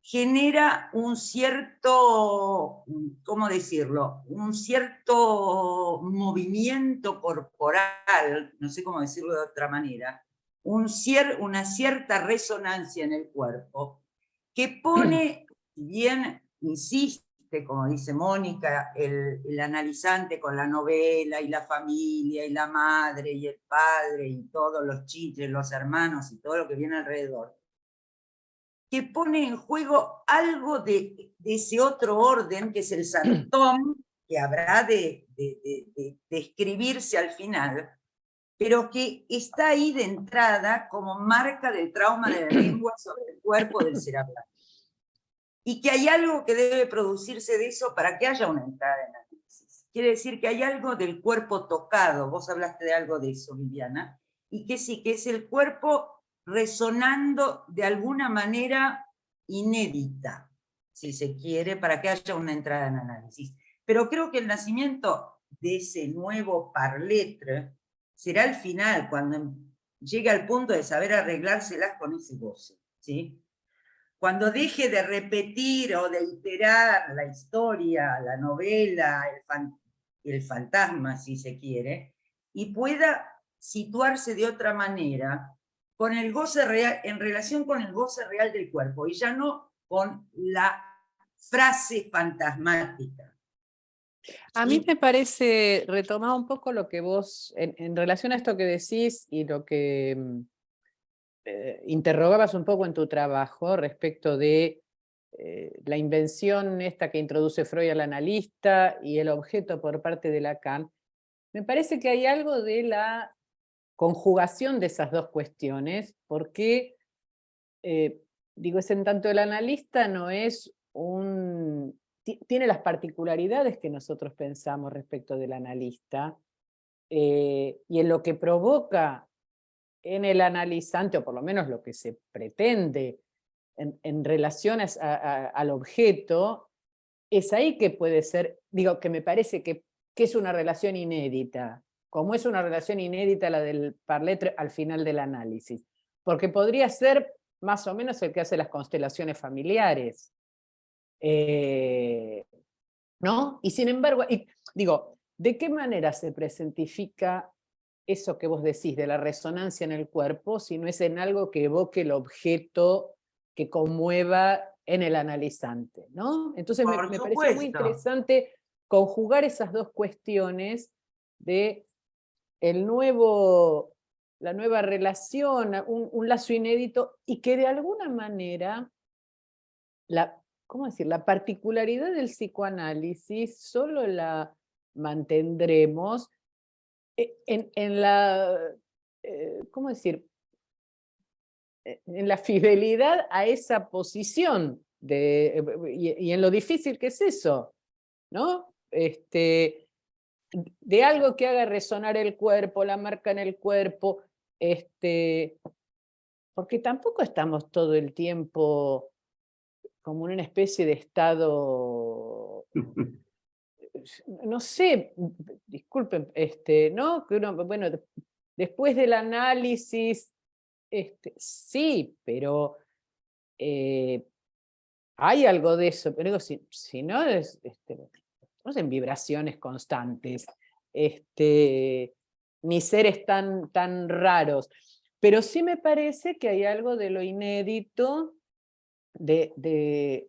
genera un cierto, ¿cómo decirlo? Un cierto movimiento corporal, no sé cómo decirlo de otra manera, una cierta resonancia en el cuerpo, que pone, bien insiste, como dice Mónica, el analizante con la novela y la familia y la madre y el padre y todos los chiches, los hermanos y todo lo que viene alrededor, que pone en juego algo de ese otro orden, que es el Santom, que habrá de escribirse al final, pero que está ahí de entrada como marca del trauma de la lengua sobre el cuerpo del ser hablante. Y que hay algo que debe producirse de eso para que haya una entrada en análisis. Quiere decir que hay algo del cuerpo tocado, vos hablaste de algo de eso, Viviana, y que sí, que es el cuerpo resonando de alguna manera inédita, si se quiere, para que haya una entrada en análisis. Pero creo que el nacimiento de ese nuevo parletre será al final, cuando llegue al punto de saber arreglárselas con ese goce, ¿sí? Cuando deje de repetir o de iterar la historia, la novela, el fantasma, si se quiere, y pueda situarse de otra manera con el goce real, en relación con el goce real del cuerpo, y ya no con la frase fantasmática.
A mí me parece, retomar un poco lo que vos, en relación a esto que decís y lo que interrogabas un poco en tu trabajo respecto de la invención esta que introduce Freud al analista y el objeto por parte de Lacan, me parece que hay algo de la conjugación de esas dos cuestiones, porque, digo, es en tanto el analista no es tiene las particularidades que nosotros pensamos respecto del analista, y en lo que provoca en el analizante, o por lo menos lo que se pretende en relación al objeto, es ahí que puede ser, digo, que me parece que es una relación inédita, como es una relación inédita la del parletre al final del análisis, porque podría ser más o menos el que hace las constelaciones familiares, ¿no? Y sin embargo, digo, ¿de qué manera se presentifica eso que vos decís de la resonancia en el cuerpo, si no es en algo que evoque el objeto que conmueva en el analizante, ¿no? Entonces me pareció muy interesante conjugar esas dos cuestiones de la nueva relación, un lazo inédito, y que de alguna manera, ¿cómo decir? La particularidad del psicoanálisis solo la mantendremos en la, ¿cómo decir? En la fidelidad a esa posición, y en lo difícil que es eso, ¿no? De algo que haga resonar el cuerpo, la marca en el cuerpo, porque tampoco estamos todo el tiempo como en una especie de estado, no sé, disculpen, ¿no? Que uno, bueno, después del análisis, sí, pero hay algo de eso, pero digo, si no es, estamos en vibraciones constantes, ni seres tan raros, pero sí me parece que hay algo de lo inédito de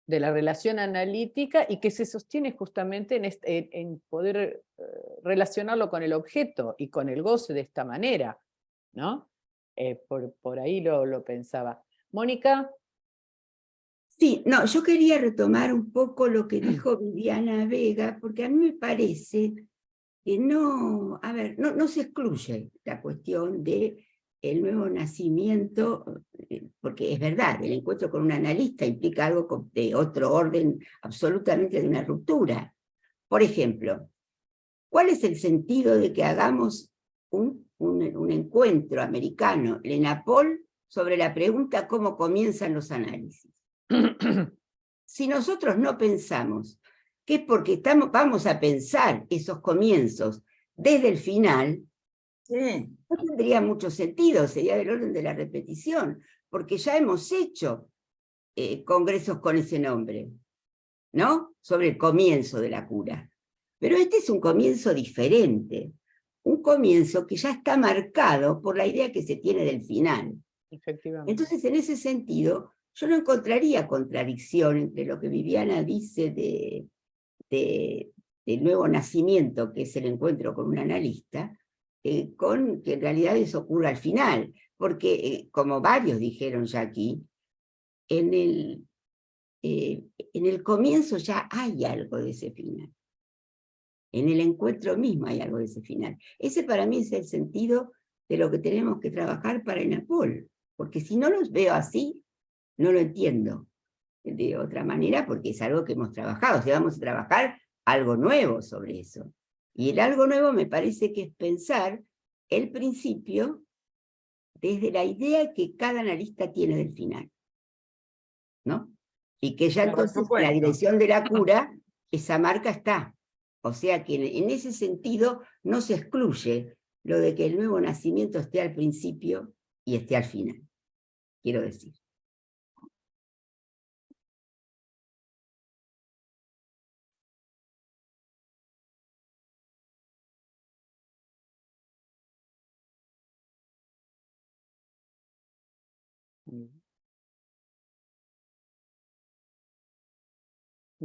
la relación analítica y que se sostiene justamente en poder relacionarlo con el objeto y con el goce de esta manera, ¿no? Por ahí lo pensaba. Mónica.
Sí, no, yo quería retomar un poco lo que dijo Viviana Vega, porque a mí me parece que no, a ver, no se excluye la cuestión de el nuevo nacimiento, porque es verdad, el encuentro con un analista implica algo de otro orden, absolutamente de una ruptura. Por ejemplo, ¿cuál es el sentido de que hagamos un encuentro americano, l'ENAPOL, sobre la pregunta cómo comienzan los análisis? Si nosotros no pensamos que es porque vamos a pensar esos comienzos desde el final,
Sí.
no tendría mucho sentido, sería del orden de la repetición, porque ya hemos hecho congresos con ese nombre, ¿no? Sobre el comienzo de la cura. Pero este es un comienzo diferente, un comienzo que ya está marcado por la idea que se tiene del final.
Efectivamente.
Entonces, en ese sentido, yo no encontraría contradicción entre lo que Viviana dice del nuevo nacimiento, que es el encuentro con un analista, con que en realidad eso ocurra al final, porque como varios dijeron ya aquí, en el comienzo ya hay algo de ese final. En el encuentro mismo hay algo de ese final. Ese para mí es el sentido de lo que tenemos que trabajar para ENAPOL, porque si no los veo así, no lo entiendo de otra manera, porque es algo que hemos trabajado, o sea, vamos a trabajar algo nuevo sobre eso. Y el algo nuevo me parece que es pensar el principio desde la idea que cada analista tiene del final, ¿no? Y que ya
Por
entonces en la
supuesto.
dirección de la cura, esa marca está. O sea que en ese sentido no se excluye lo de que el nuevo nacimiento esté al principio y esté al final, quiero decir.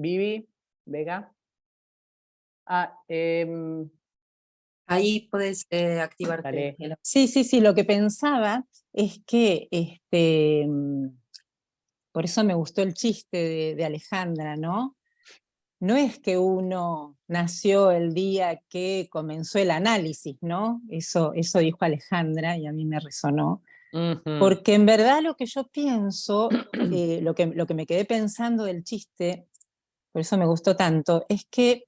Vivi, Vega.
Ahí puedes activarte.
Dale.
Sí, lo que pensaba es que, por eso me gustó el chiste de Alejandra, ¿no? No es que uno nació el día que comenzó el análisis, ¿no? Eso dijo Alejandra y a mí me resonó. Porque en verdad lo que yo pienso, lo que me quedé pensando del chiste, por eso me gustó tanto, es que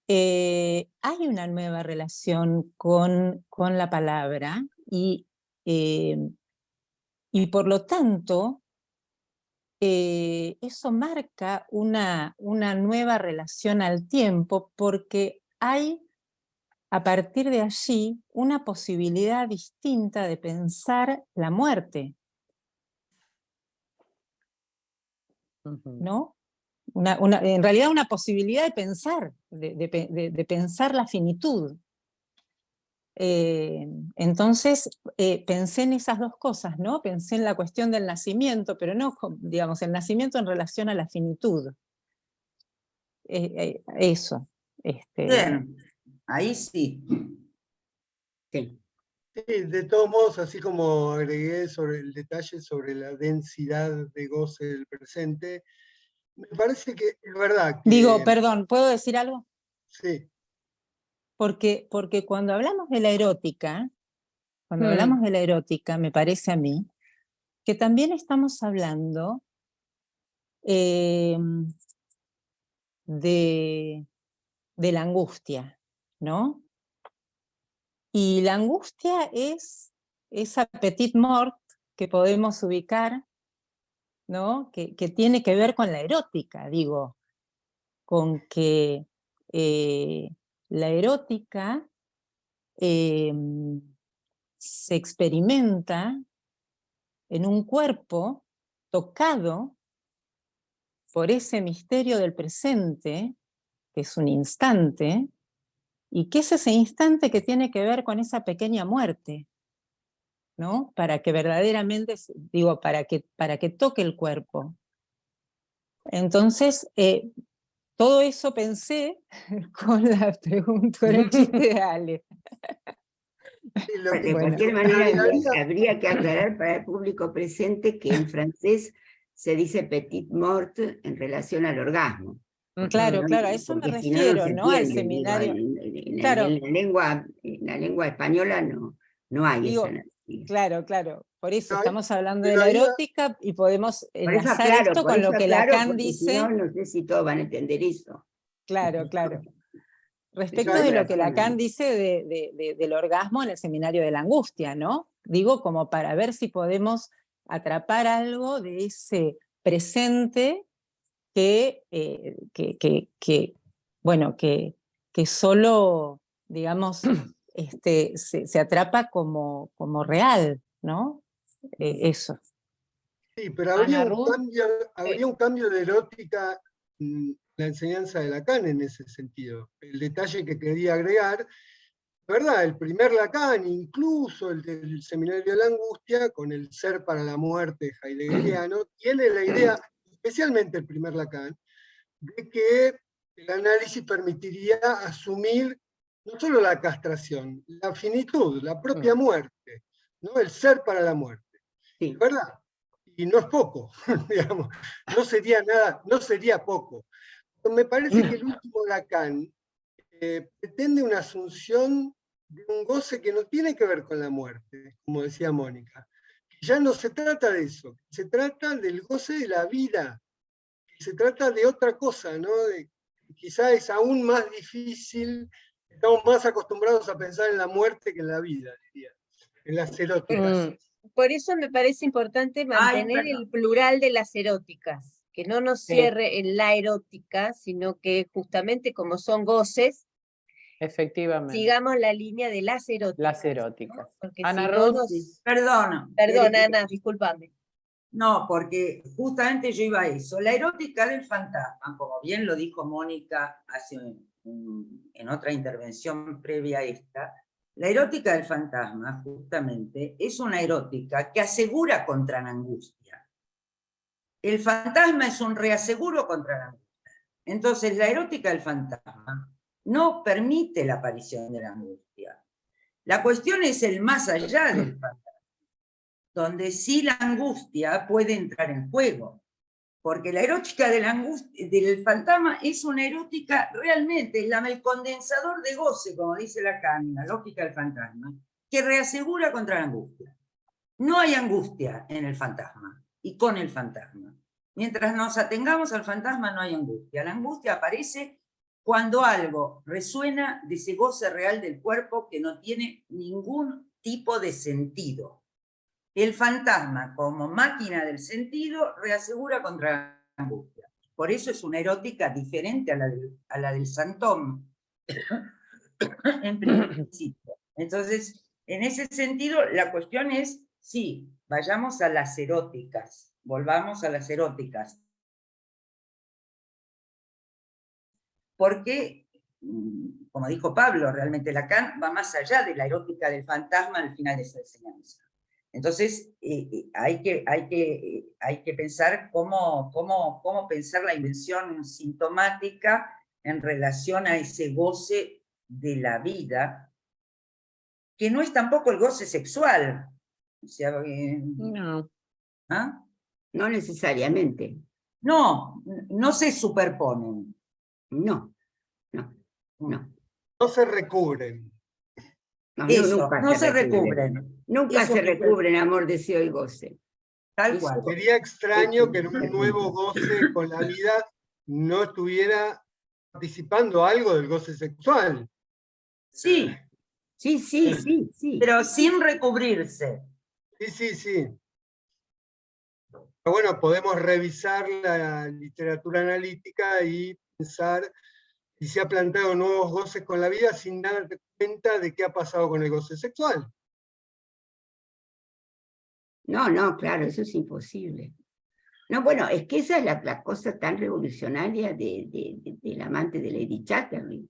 hay una nueva relación con la palabra y por lo tanto eso marca una nueva relación al tiempo porque hay a partir de allí una posibilidad distinta de pensar la muerte, ¿no? En realidad una posibilidad de pensar, de pensar la finitud. Entonces pensé en esas dos cosas, ¿no? Pensé en la cuestión del nacimiento, pero no, digamos, el nacimiento en relación a la finitud. Eso.
Bien, ahí sí.
Sí.
Sí, de todos modos, así como agregué sobre el detalle sobre la densidad de goce del presente, me parece que es verdad que...
Digo, perdón, ¿puedo decir algo?
Sí.
Porque cuando hablamos de la erótica, me parece a mí, que también estamos hablando de de la angustia, ¿no? Y la angustia es esa petite mort que podemos ubicar, ¿no? Que tiene que ver con la erótica, digo, con que la erótica se experimenta en un cuerpo tocado por ese misterio del presente, que es un instante, y que es ese instante que tiene que ver con esa pequeña muerte, ¿no? Para que verdaderamente, digo, para que toque el cuerpo. Entonces, todo eso pensé con la pregunta, con el chiste de Ale.
Y lo que
De
Bueno.
cualquier manera,
agregaría-
habría que aclarar para el público presente que en francés se dice petite mort en relación al orgasmo.
Claro, claro, a eso me
Porque si no, no
refiero,
se
¿no? Al
entiende, digo,
seminario. Claro,
en la lengua española no hay
digo,
esa analogía.
claro, claro. Por eso
No,
estamos hablando de
pero
la
ahí va-
erótica y podemos
Por eso
enlazar
aclaro,
esto con lo que Lacan
porque si no,
dice.
no sé si todos van a entender eso.
Claro, claro. Respecto
Ahí-
de lo que Lacan dice del orgasmo en el seminario de la angustia, ¿no? Digo, como para ver si podemos atrapar algo de ese presente que solo, digamos, se atrapa como real, ¿no? Eso.
Sí, pero habría
Ana
un
Ruth,
habría un cambio de erótica en la enseñanza de Lacan en ese sentido. El detalle que quería agregar, ¿verdad? El primer Lacan, incluso el del Seminario de la Angustia, con el ser para la muerte heideggeriano, tiene la idea, especialmente el primer Lacan, de que el análisis permitiría asumir no solo la castración, la finitud, la propia muerte, ¿no? El ser para la muerte.
Sí.
¿Verdad? Y no es poco, digamos, no sería nada, no sería poco. Pero me parece que el último Lacan pretende una asunción de un goce que no tiene que ver con la muerte, como decía Mónica. Ya no se trata de eso, se trata del goce de la vida, se trata de otra cosa, ¿no? Quizá es aún más difícil, estamos más acostumbrados a pensar en la muerte que en la vida, diría, en las eróticas.
Por eso me parece importante mantener el plural de las eróticas, que no nos
Sí.
cierre en la erótica, sino que justamente como son goces,
efectivamente,
sigamos la línea de las eróticas.
las eróticas.
Porque
Ana
si no
Ruth,
nos...
Perdón.
Perdón, Ana, discúlpame.
No, porque justamente yo iba a eso. La erótica del fantasma, como bien lo dijo Mónica en otra intervención previa a esta, la erótica del fantasma, justamente, es una erótica que asegura contra la angustia. El fantasma es un reaseguro contra la angustia. Entonces, la erótica del fantasma no permite la aparición de la angustia. La cuestión es el más allá del fantasma, donde sí la angustia puede entrar en juego. Porque la erótica de la angustia, del fantasma es una erótica realmente, el condensador de goce, como dice Lacan, la lógica del fantasma, que reasegura contra la angustia. No hay angustia en el fantasma y con el fantasma. Mientras nos atengamos al fantasma no hay angustia. La angustia aparece cuando algo resuena de ese goce real del cuerpo que no tiene ningún tipo de sentido. El fantasma, como máquina del sentido, reasegura contra la angustia. Por eso es una erótica diferente a la del Santón, en principio. Entonces, en ese sentido, la cuestión es, sí, vayamos a las eróticas, volvamos a las eróticas. Porque, como dijo Pablo, realmente Lacan va más allá de la erótica del fantasma al final de esa enseñanza. Entonces, hay que pensar cómo pensar la invención sintomática en relación a ese goce de la vida, que no es tampoco el goce sexual. O sea,
no.
¿ah?
No necesariamente.
No se superponen.
No.
No se recubren.
Eso,
nunca
no se recubren.
Nunca
Eso
se
que-
recubren amor, deseo y goce.
Tal
Eso-
cual.
Sería extraño que en un nuevo goce con la vida no estuviera participando algo del goce sexual.
Sí,
Sí, sí, sí, sí.
pero sin recubrirse.
Sí. Pero bueno, podemos revisar la literatura analítica y pensar si se ha planteado nuevos goces con la vida sin dar cuenta de qué ha pasado con el goce sexual.
No, claro, eso es imposible. No, bueno, es que esa es la cosa tan revolucionaria del amante de Lady Chatterley,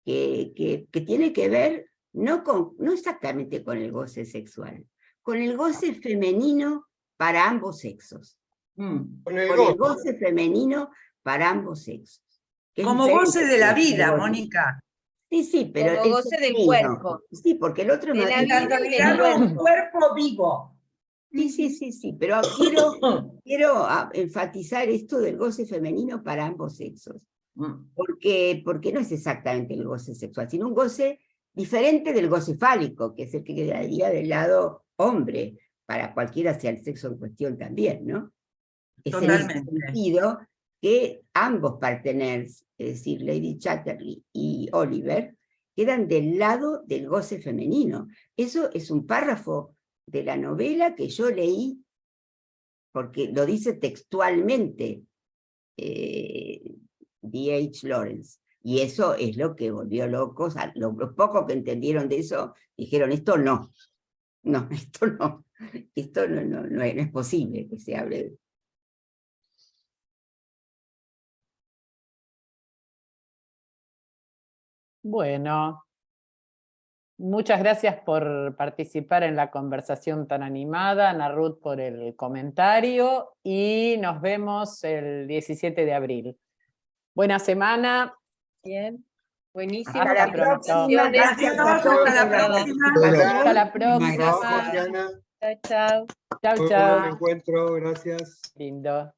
que tiene que ver no exactamente con el goce sexual, con el goce femenino para ambos sexos.
Con el
Con el
goce.
goce femenino para ambos sexos. Que es
Como
diferente
goce de la
que el
vida,
goce.
Mónica.
Sí, pero
Como
es
goce del
distinto.
cuerpo.
Sí, porque el otro
De
no
la
es
vida
En
y del
realidad un
cuerpo.
cuerpo vivo.
Sí, pero quiero enfatizar esto del goce femenino para ambos sexos, porque no es exactamente el goce sexual, sino un goce diferente del goce fálico, que es el que quedaría del lado hombre, para cualquiera sea el sexo en cuestión también, ¿no? Es en ese
Totalmente.
sentido que ambos partners, es decir, Lady Chatterley y Oliver, quedan del lado del goce femenino. Eso es un párrafo de la novela que yo leí, porque lo dice textualmente D.H. Lawrence, y eso es lo que volvió locos, los pocos que entendieron de eso, dijeron, esto no, esto no es posible que se hable de.
Bueno, muchas gracias por participar en la conversación tan animada, Ana Ruth por el comentario, y nos vemos el 17 de abril. Buena semana.
Bien. Buenísimo.
Hasta la próxima.
felicitaciones.
Gracias a
Adiós,
todos
hasta la
por la
próxima.
participación.
Hasta la
Buen
próxima.
trabajo, Diana.
Chao.
Chau,
Muy buen
chau.
encuentro, gracias.
Lindo.